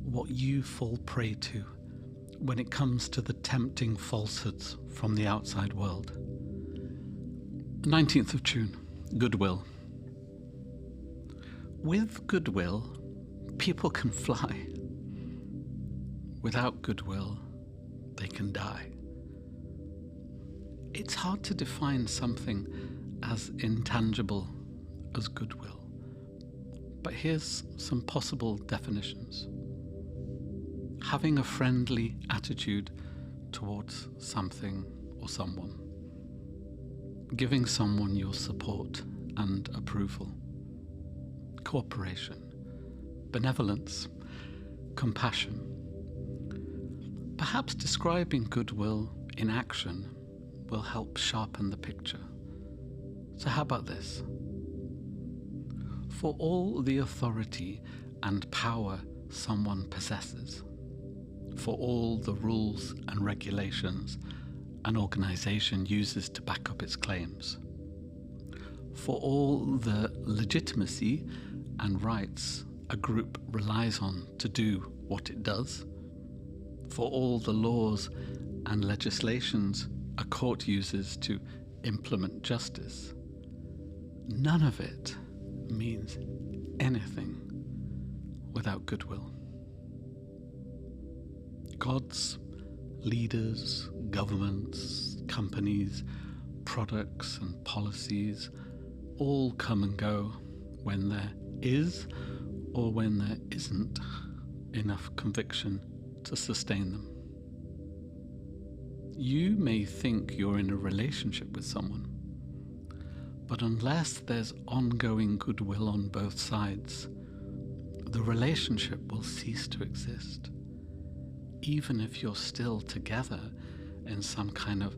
what you fall prey to when it comes to the tempting falsehoods from the outside world? 19th of June, goodwill. With goodwill, people can fly. Without goodwill, they can die. It's hard to define something as intangible as goodwill, but here's some possible definitions. Having a friendly attitude towards something or someone. Giving someone your support and approval. Cooperation. Benevolence. Compassion. Perhaps describing goodwill in action will help sharpen the picture. So how about this? For all the authority and power someone possesses, for all the rules and regulations an organization uses to back up its claims, for all the legitimacy and rights a group relies on to do what it does, for all the laws and legislations a court uses to implement justice, none of it means anything without goodwill. Gods, leaders, governments, companies, products and policies all come and go when there is or when there isn't enough conviction to sustain them. You may think you're in a relationship with someone, but unless there's ongoing goodwill on both sides, the relationship will cease to exist, even if you're still together in some kind of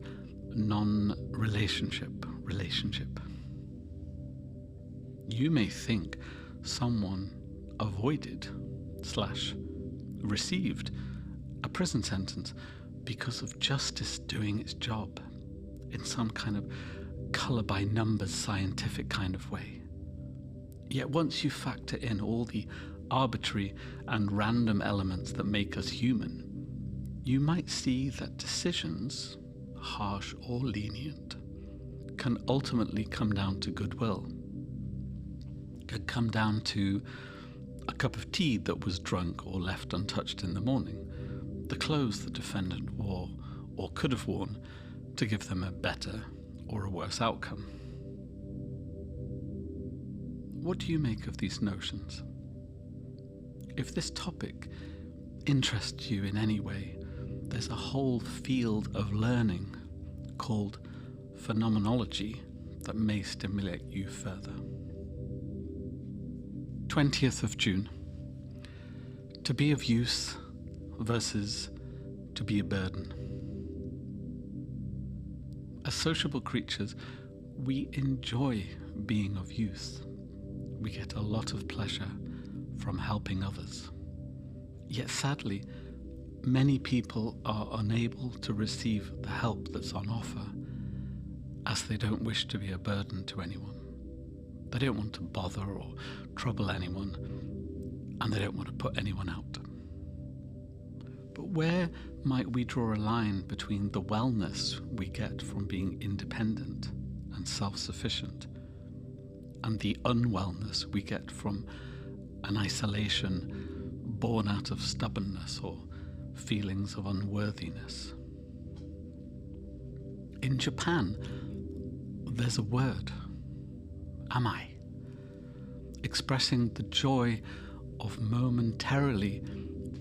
non-relationship relationship. You may think someone avoided / received a prison sentence because of justice doing its job in some kind of colour by numbers scientific kind of way. Yet once you factor in all the arbitrary and random elements that make us human, you might see that decisions, harsh or lenient, can ultimately come down to goodwill. Could come down to a cup of tea that was drunk or left untouched in the morning, the clothes the defendant wore or could have worn to give them a better or a worse outcome. What do you make of these notions? If this topic interests you in any way, there's a whole field of learning called phenomenology that may stimulate you further. 20th of June. To be of use versus to be a burden. As sociable creatures, we enjoy being of use. We get a lot of pleasure from helping others. Yet sadly, many people are unable to receive the help that's on offer, as they don't wish to be a burden to anyone. They don't want to bother or trouble anyone, and they don't want to put anyone out. But where might we draw a line between the wellness we get from being independent and self-sufficient and the unwellness we get from an isolation born out of stubbornness or feelings of unworthiness? In Japan, there's a word, amai, expressing the joy of momentarily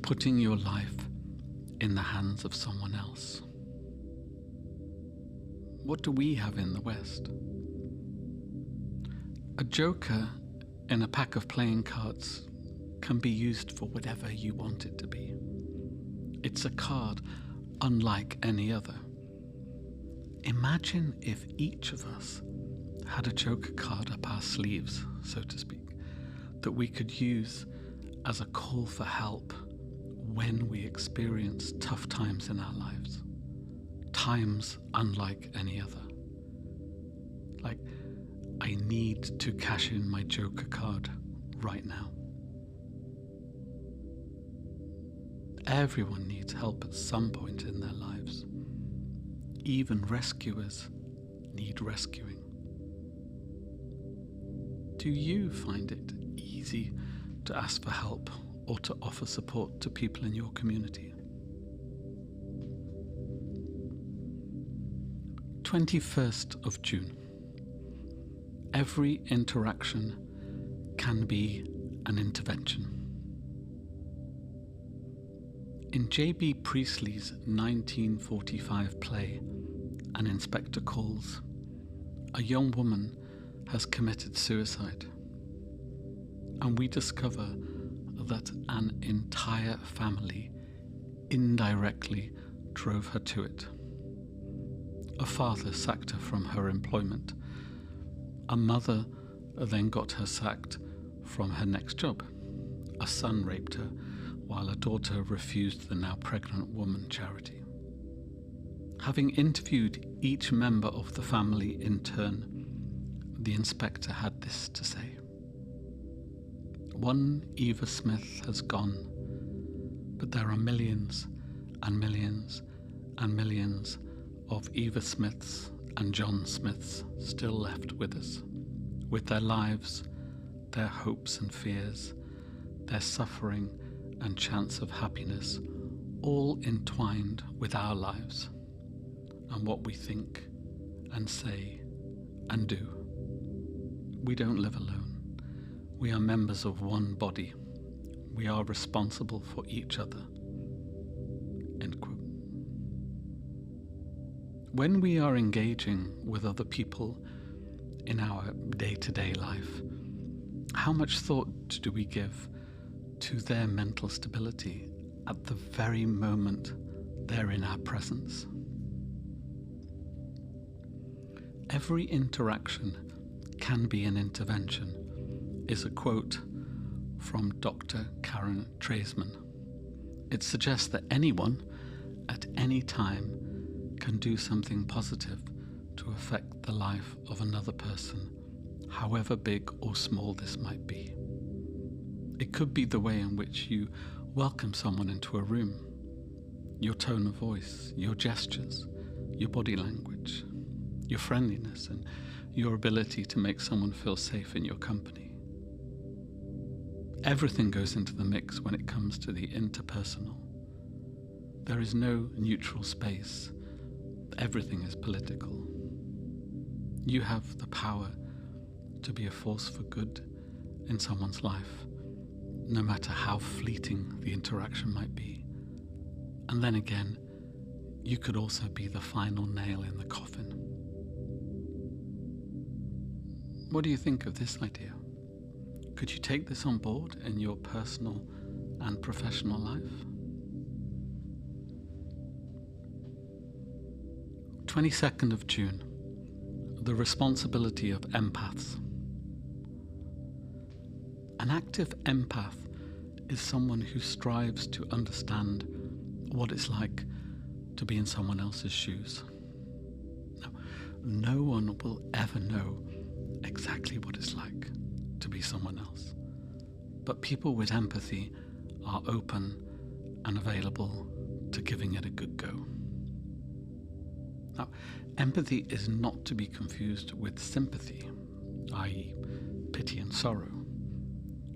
putting your life in the hands of someone else. What do we have in the West? A joker in a pack of playing cards can be used for whatever you want it to be. It's a card unlike any other. Imagine if each of us had a joker card up our sleeves, so to speak, that we could use as a call for help when we experience tough times in our lives. Times unlike any other. Like, I need to cash in my joker card right now. Everyone needs help at some point in their lives. Even rescuers need rescuing. Do you find it easy to ask for help or to offer support to people in your community? 21st of June. Every interaction can be an intervention. In J.B. Priestley's 1945 play, An Inspector Calls, a young woman has committed suicide, and we discover that an entire family indirectly drove her to it. A father sacked her from her employment. A mother then got her sacked from her next job. A son raped her, while a daughter refused the now pregnant woman charity. Having interviewed each member of the family in turn, the inspector had this to say. One Eva Smith has gone, but there are millions and millions and millions of Eva Smiths and John Smiths still left with us, with their lives, their hopes and fears, their suffering and chance of happiness, all entwined with our lives and what we think and say and do. We don't live alone. We are members of one body. We are responsible for each other. End quote. When we are engaging with other people in our day-to-day life, how much thought do we give to their mental stability at the very moment they're in our presence? Every interaction can be an intervention is a quote from Dr. Karen Treisman. It suggests that anyone at any time can do something positive to affect the life of another person, however big or small this might be. It could be the way in which you welcome someone into a room, your tone of voice, your gestures, your body language, your friendliness, and your ability to make someone feel safe in your company. Everything goes into the mix when it comes to the interpersonal. There is no neutral space. Everything is political. You have the power to be a force for good in someone's life, no matter how fleeting the interaction might be. And then again, you could also be the final nail in the coffin. What do you think of this idea? Could you take this on board in your personal and professional life? 22nd of June, the responsibility of empaths. An active empath is someone who strives to understand what it's like to be in someone else's shoes. Now, no one will ever know exactly what it's like to be someone else, but people with empathy are open and available to giving it a good go. Now, empathy is not to be confused with sympathy, i.e., pity and sorrow,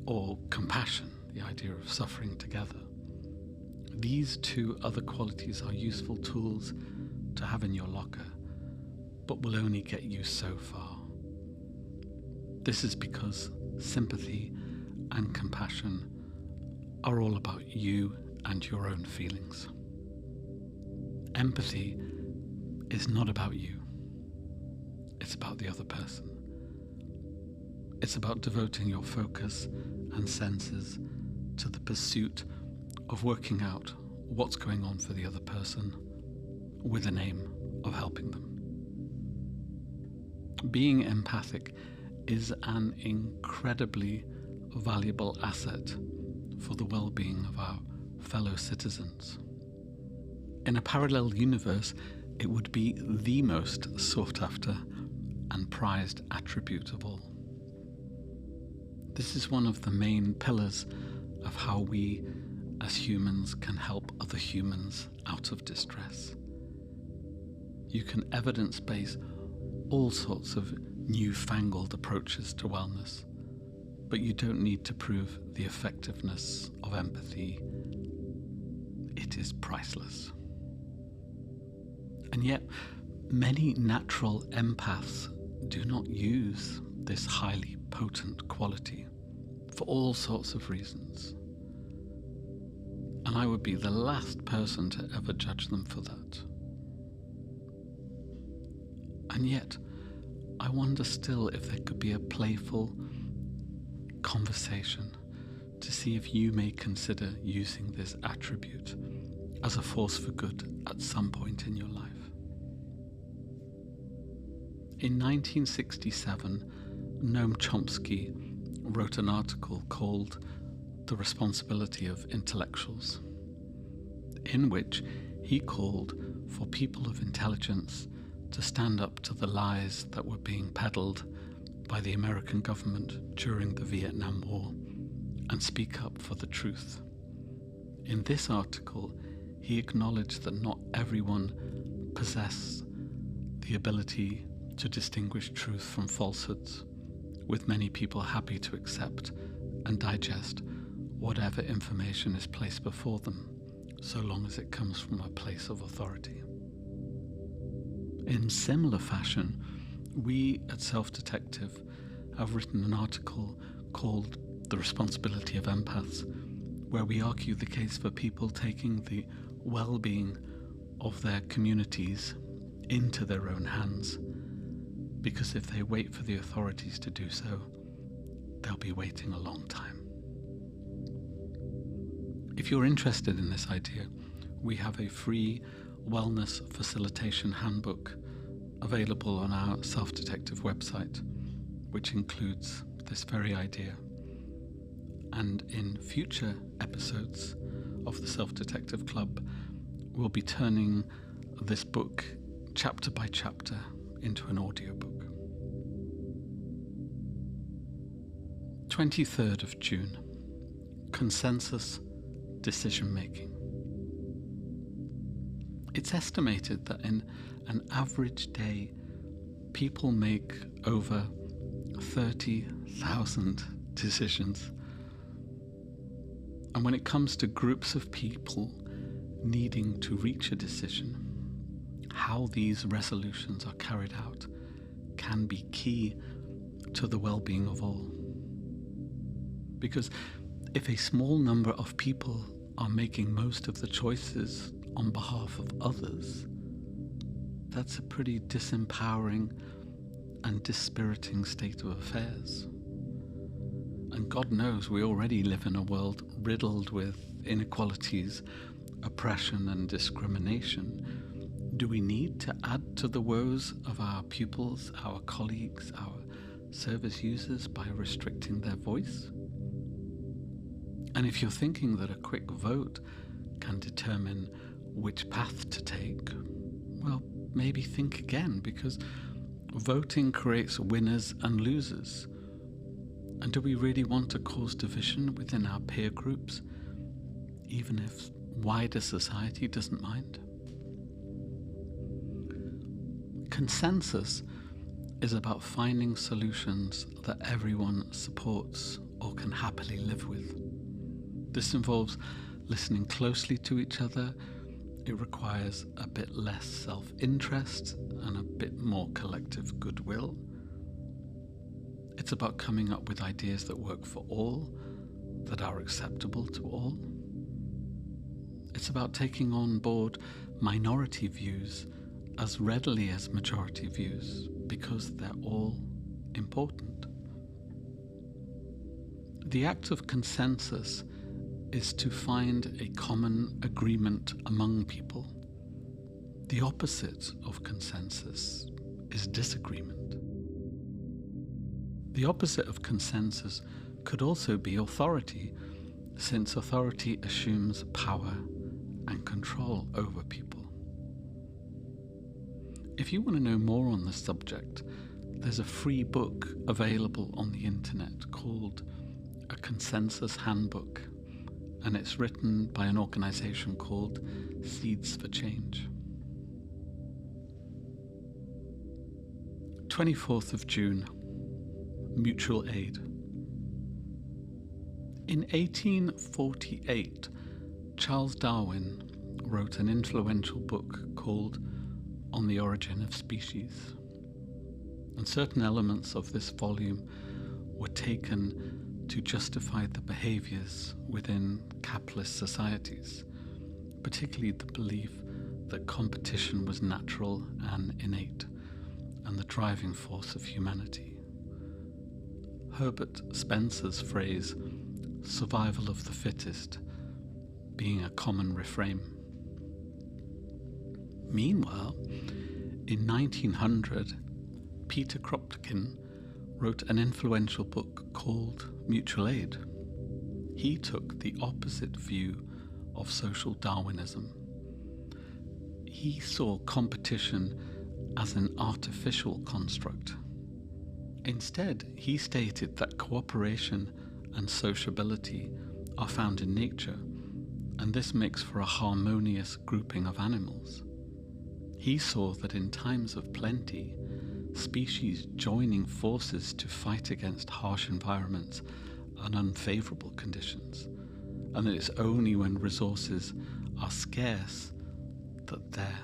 or compassion, the idea of suffering together. These two other qualities are useful tools to have in your locker, but will only get you so far. This is because sympathy and compassion are all about you and your own feelings. Empathy is not about you. It's about the other person. It's about devoting your focus and senses to the pursuit of working out what's going on for the other person with an aim of helping them. Being empathic is an incredibly valuable asset for the well-being of our fellow citizens. In a parallel universe, it would be the most sought after and prized attribute of all. This is one of the main pillars of how we as humans can help other humans out of distress. You can evidence-base all sorts of newfangled approaches to wellness, but you don't need to prove the effectiveness of empathy. It is priceless. And yet, many natural empaths do not use this highly potent quality for all sorts of reasons. And I would be the last person to ever judge them for that. And yet, I wonder still if there could be a playful conversation to see if you may consider using this attribute as a force for good at some point in your life. In 1967, Noam Chomsky wrote an article called "The Responsibility of Intellectuals," in which he called for people of intelligence to stand up to the lies that were being peddled by the American government during the Vietnam War and speak up for the truth. In this article, he acknowledged that not everyone possessed the ability to distinguish truth from falsehoods, with many people happy to accept and digest whatever information is placed before them, so long as it comes from a place of authority. In similar fashion, we at Self-Detective have written an article called "The Responsibility of Empaths," where we argue the case for people taking the well-being of their communities into their own hands, because if they wait for the authorities to do so, they'll be waiting a long time. If you're interested in this idea, we have a free wellness facilitation handbook available on our Self-Detective website, which includes this very idea. And in future episodes of the Self-Detective Club, we'll be turning this book chapter by chapter into an audiobook. 23rd of June, consensus decision-making. It's estimated that in an average day, people make over 30,000 decisions. And when it comes to groups of people needing to reach a decision, how these resolutions are carried out can be key to the well-being of all. Because if a small number of people are making most of the choices on behalf of others, that's a pretty disempowering and dispiriting state of affairs. And God knows we already live in a world riddled with inequalities, oppression and discrimination. Do we need to add to the woes of our pupils, our colleagues, our service users by restricting their voice? And if you're thinking that a quick vote can determine which path to take, well, maybe think again, because voting creates winners and losers. And do we really want to cause division within our peer groups, even if wider society doesn't mind? Consensus is about finding solutions that everyone supports or can happily live with. This involves listening closely to each other. It requires a bit less self-interest and a bit more collective goodwill. It's about coming up with ideas that work for all, that are acceptable to all. It's about taking on board minority views as readily as majority views, because they're all important. The act of consensus is to find a common agreement among people. The opposite of consensus is disagreement. The opposite of consensus could also be authority, since authority assumes power and control over people. If you want to know more on this subject, there's a free book available on the internet called A Consensus Handbook, and it's written by an organization called Seeds for Change. 24th of June, mutual aid. In 1848, Charles Darwin wrote an influential book called On the Origin of Species. And certain elements of this volume were taken to justify the behaviors within capitalist societies, particularly the belief that competition was natural and innate, and the driving force of humanity. Herbert Spencer's phrase, survival of the fittest, being a common refrain. Meanwhile, in 1900, Peter Kropotkin wrote an influential book called Mutual Aid. He took the opposite view of social Darwinism. He saw competition as an artificial construct. Instead, he stated that cooperation and sociability are found in nature, and this makes for a harmonious grouping of animals. He saw that in times of plenty, species joining forces to fight against harsh environments and unfavorable conditions, and that it's only when resources are scarce that there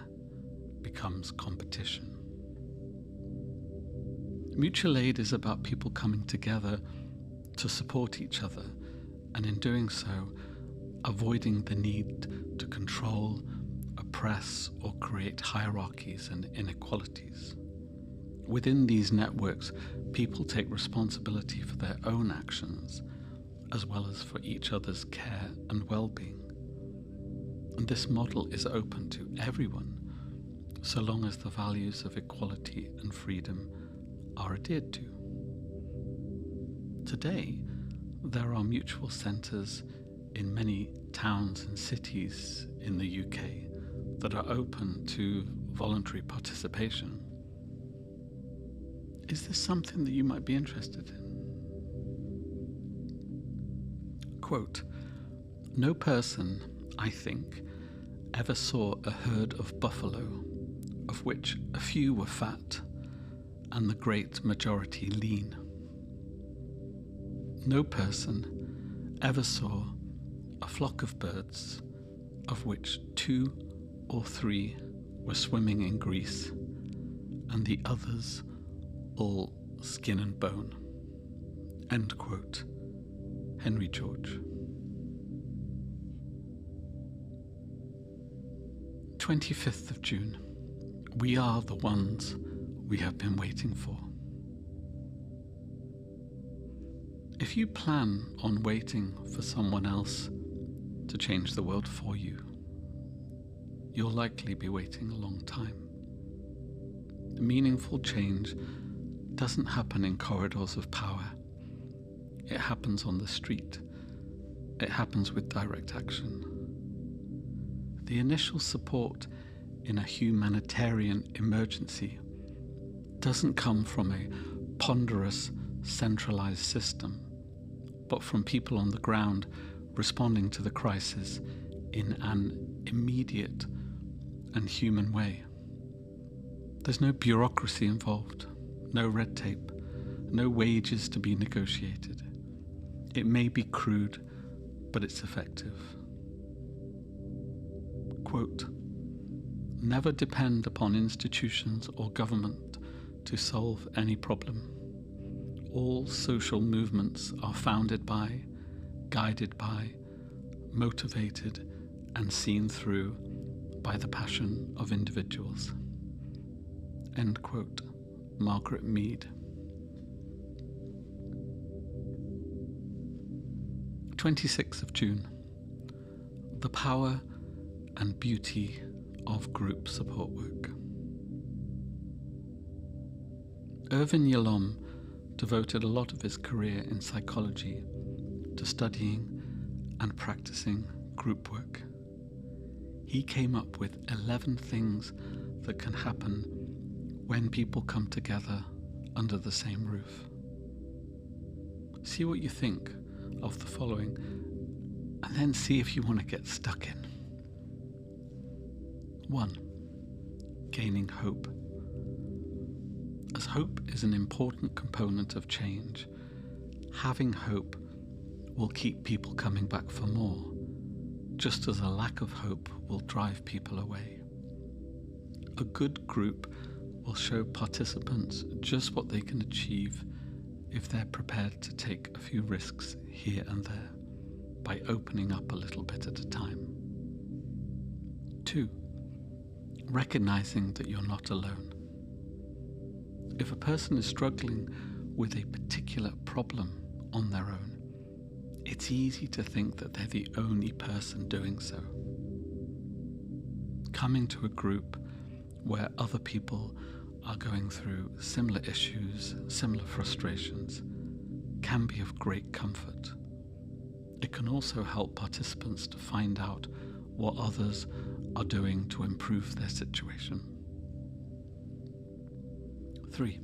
becomes competition. Mutual aid is about people coming together to support each other, and in doing so, avoiding the need to control, oppress, or create hierarchies and inequalities. Within these networks, people take responsibility for their own actions, as well as for each other's care and well-being. And this model is open to everyone, so long as the values of equality and freedom are adhered to. Today, there are mutual centres in many towns and cities in the UK that are open to voluntary participation. Is this something that you might be interested in? Quote, "No person, I think, ever saw a herd of buffalo, of which a few were fat, and the great majority lean. No person ever saw a flock of birds, of which 2 or 3 were swimming in grease, and the others all skin and bone." End quote. Henry George. 25th of June. We are the ones we have been waiting for. If you plan on waiting for someone else to change the world for you, you'll likely be waiting a long time. Meaningful change doesn't happen in corridors of power. It happens on the street. It happens with direct action. The initial support in a humanitarian emergency doesn't come from a ponderous, centralized system, but from people on the ground responding to the crisis in an immediate and human way. There's no bureaucracy involved, no red tape, no wages to be negotiated. It may be crude, but it's effective. Quote, "Never depend upon institutions or government to solve any problem. All social movements are founded by, guided by, motivated, and seen through by the passion of individuals." End quote. Margaret Mead. 26th of June. The power and beauty of group support work. Irvin Yalom devoted a lot of his career in psychology to studying and practicing group work. He came up with 11 things that can happen when people come together under the same roof. See what you think of the following, and then see if you want to get stuck in. 1. Gaining hope. As hope is an important component of change, having hope will keep people coming back for more, just as a lack of hope will drive people away. A good group will show participants just what they can achieve if they're prepared to take a few risks here and there by opening up a little bit at a time. 2. Recognizing that you're not alone. If a person is struggling with a particular problem on their own, it's easy to think that they're the only person doing so. Coming to a group where other people are going through similar issues, similar frustrations, can be of great comfort. It can also help participants to find out what others are doing to improve their situation. 3.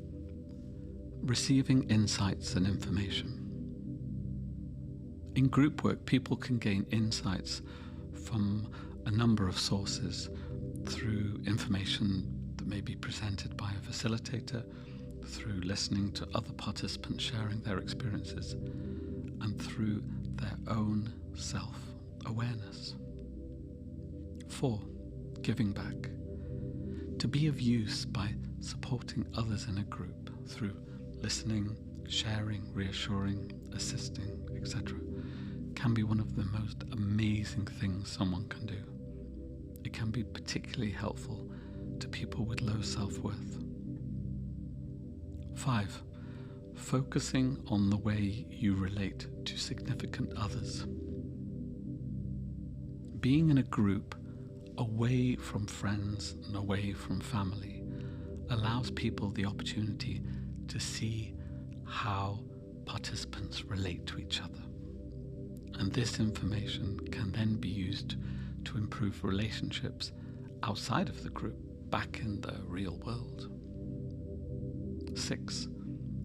Receiving insights and information. In group work, people can gain insights from a number of sources through information that may be presented by a facilitator, through listening to other participants sharing their experiences, and through their own self-awareness. 4. Giving back. To be of use by supporting others in a group through listening, sharing, reassuring, assisting, etc. can be one of the most amazing things someone can do. It can be particularly helpful to people with low self-worth. 5. Focusing on the way you relate to significant others. Being in a group away from friends and away from family allows people the opportunity to see how participants relate to each other. And this information can then be used to improve relationships outside of the group, back in the real world. 6.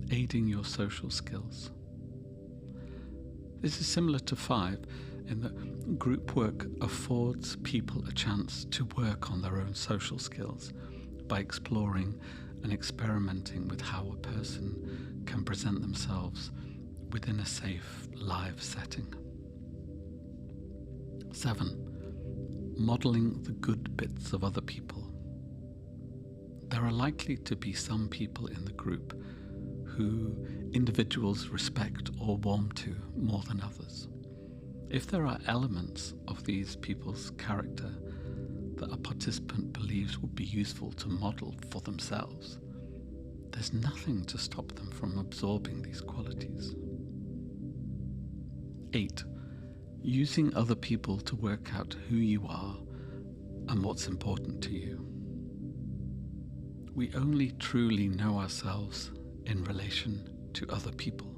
Aiding your social skills. This is similar to 5 in that group work affords people a chance to work on their own social skills by exploring and experimenting with how a person can present themselves within a safe, live setting. 7. Modeling the good bits of other people. There are likely to be some people in the group who individuals respect or warm to more than others. If there are elements of these people's character that a participant believes would be useful to model for themselves, there's nothing to stop them from absorbing these qualities. 8. Using other people to work out who you are and what's important to you. We only truly know ourselves in relation to other people.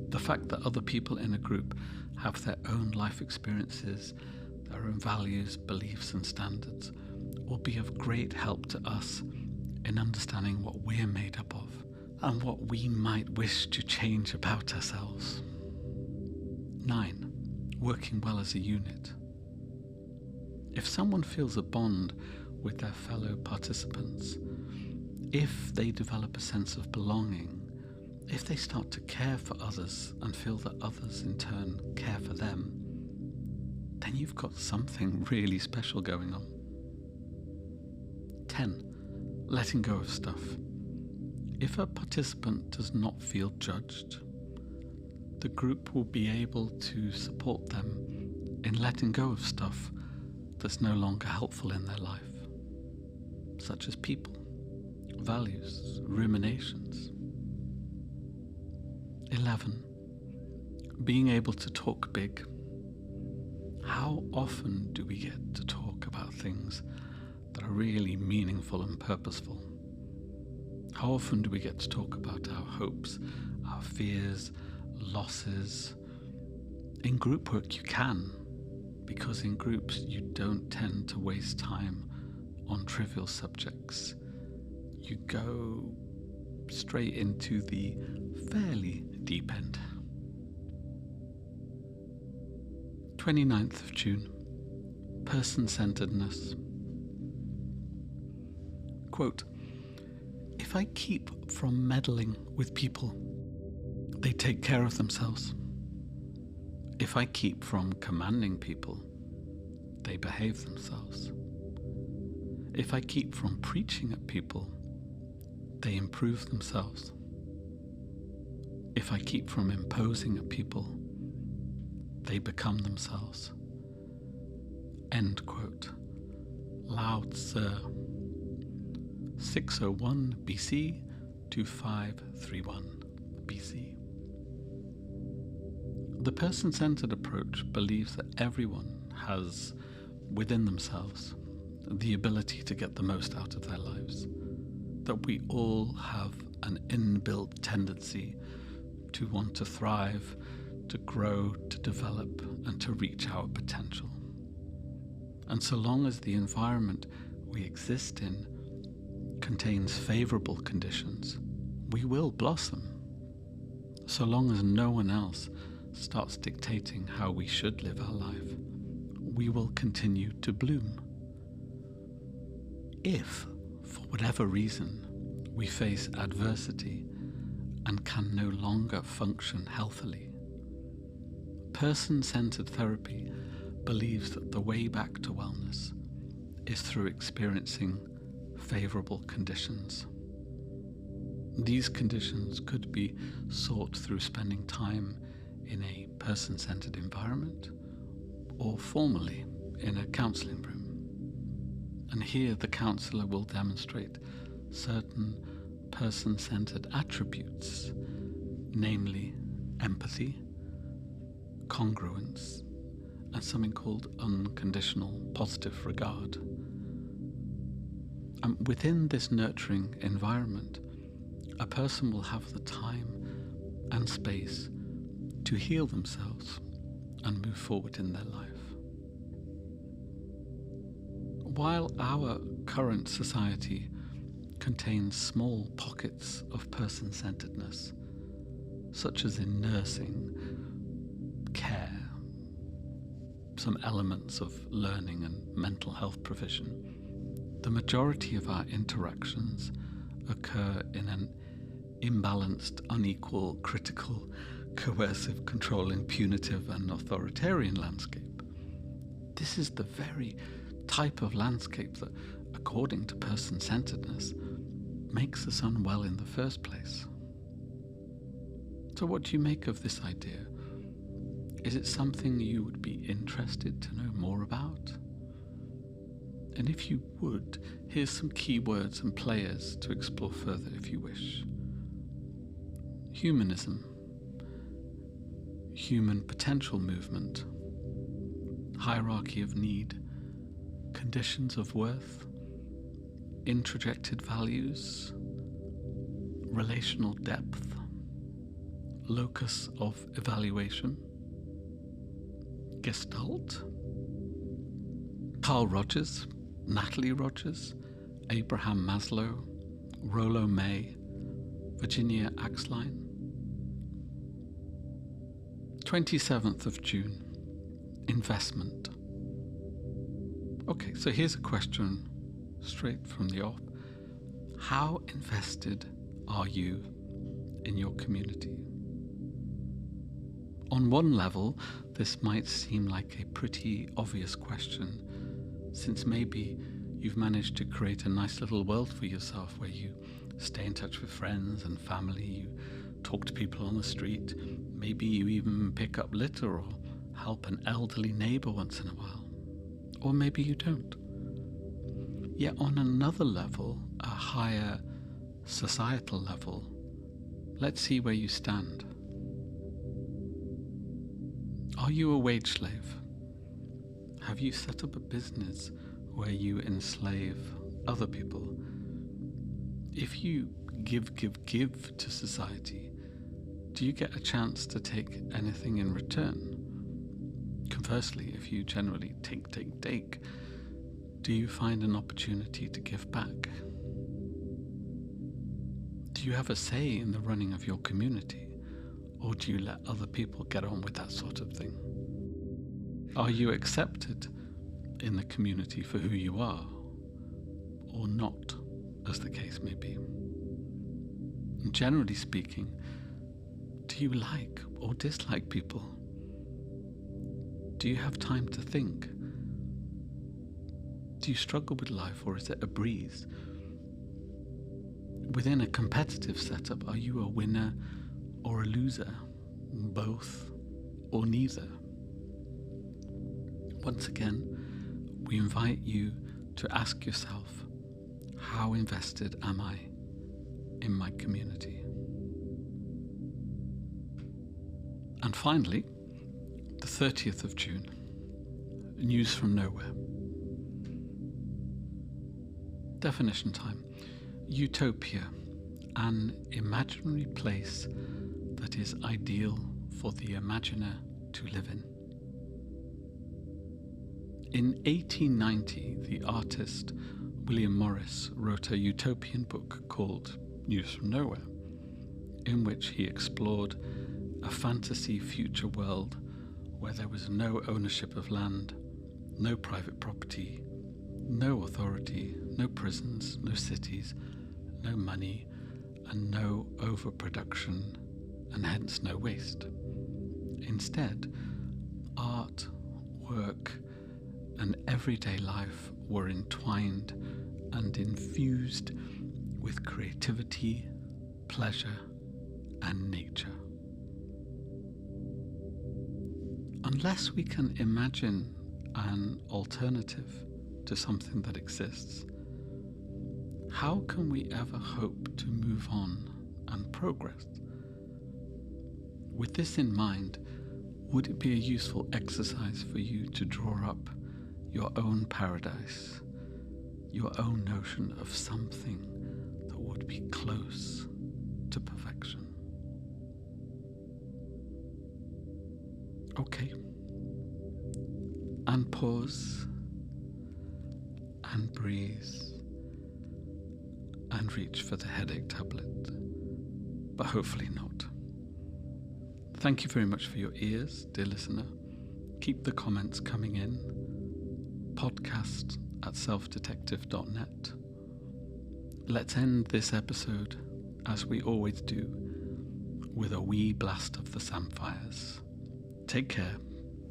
The fact that other people in a group have their own life experiences, their own values, beliefs and standards will be of great help to us in understanding what we're made up of and what we might wish to change about ourselves. 9. Working well as a unit. If someone feels a bond with their fellow participants, if they develop a sense of belonging, if they start to care for others and feel that others in turn care for them, then you've got something really special going on. 10. Letting go of stuff. If a participant does not feel judged, the group will be able to support them in letting go of stuff that's no longer helpful in their life, such as people, values, ruminations. 11. Being able to talk big. How often do we get to talk about things that are really meaningful and purposeful? How often do we get to talk about our hopes, our fears, losses? In group work you can, because in groups you don't tend to waste time on trivial subjects. You go straight into the fairly deep end. 29th of June. Person-centeredness. Quote, "If I keep from meddling with people, they take care of themselves. If I keep from commanding people, they behave themselves. If I keep from preaching at people, they improve themselves. If I keep from imposing at people, they become themselves." End quote. Lao Tzu, 601 BC to 531 BC. The person-centered approach believes that everyone has within themselves the ability to get the most out of their lives, that we all have an inbuilt tendency to want to thrive, to grow, to develop, and to reach our potential. And so long as the environment we exist in contains favorable conditions, we will blossom. So long as no one else starts dictating how we should live our life, we will continue to bloom. If, for whatever reason, we face adversity and can no longer function healthily, person-centered therapy believes that the way back to wellness is through experiencing favorable conditions. These conditions could be sought through spending time in a person-centered environment or formally in a counselling room. And here the counsellor will demonstrate certain person-centered attributes, namely empathy, congruence, and something called unconditional positive regard. And within this nurturing environment, a person will have the time and space to heal themselves and move forward in their life. While our current society contains small pockets of person-centeredness, such as in nursing, care, some elements of learning and mental health provision, the majority of our interactions occur in an imbalanced, unequal, critical, coercive, controlling, punitive, and authoritarian landscape. This is the very type of landscape that, according to person-centeredness, makes us unwell in the first place. So what do you make of this idea? Is it something you would be interested to know more about? And if you would, here's some keywords and players to explore further if you wish. Humanism, human potential movement, hierarchy of need, conditions of worth, introjected values, relational depth, locus of evaluation, Gestalt, Carl Rogers, Natalie Rogers, Abraham Maslow, Rollo May, Virginia Axline. 27th of June, investment. Okay, so here's a question straight from the off. How invested are you in your community? On one level, this might seem like a pretty obvious question, since maybe you've managed to create a nice little world for yourself where you stay in touch with friends and family, you talk to people on the street, maybe you even pick up litter or help an elderly neighbor once in a while. Or maybe you don't. Yet on another level, a higher societal level, let's see where you stand. Are you a wage slave? Have you set up a business where you enslave other people? If you give to society, do you get a chance to take anything in return? Conversely, if you generally take, do you find an opportunity to give back? Do you have a say in the running of your community? Or do you let other people get on with that sort of thing? Are you accepted in the community for who you are, or not, as the case may be? And generally speaking, do you like or dislike people? Do you have time to think? Do you struggle with life, or is it a breeze? Within a competitive setup, are you a winner or a loser, both or neither? Once again, we invite you to ask yourself, how invested am I in my community? And finally, the 30th of June, news from nowhere. Definition time. Utopia, an imaginary place that is ideal for the imaginer to live in. In 1890, the artist William Morris wrote a utopian book called News from Nowhere, in which he explored a fantasy future world where there was no ownership of land, no private property, no authority, no prisons, no cities, no money, and no overproduction, and hence no waste. Instead, art, work, and everyday life were entwined and infused with creativity, pleasure, and nature. Unless we can imagine an alternative to something that exists, how can we ever hope to move on and progress? With this in mind, would it be a useful exercise for you to draw up your own paradise, your own notion of something that would be close to perfection? Okay. And pause, and breathe, and reach for the headache tablet, but hopefully not. Thank you very much for your ears, dear listener. Keep the comments coming in. podcast@selfdetective.net. Let's end this episode, as we always do, with a wee blast of the samphires. Take care.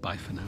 Bye for now.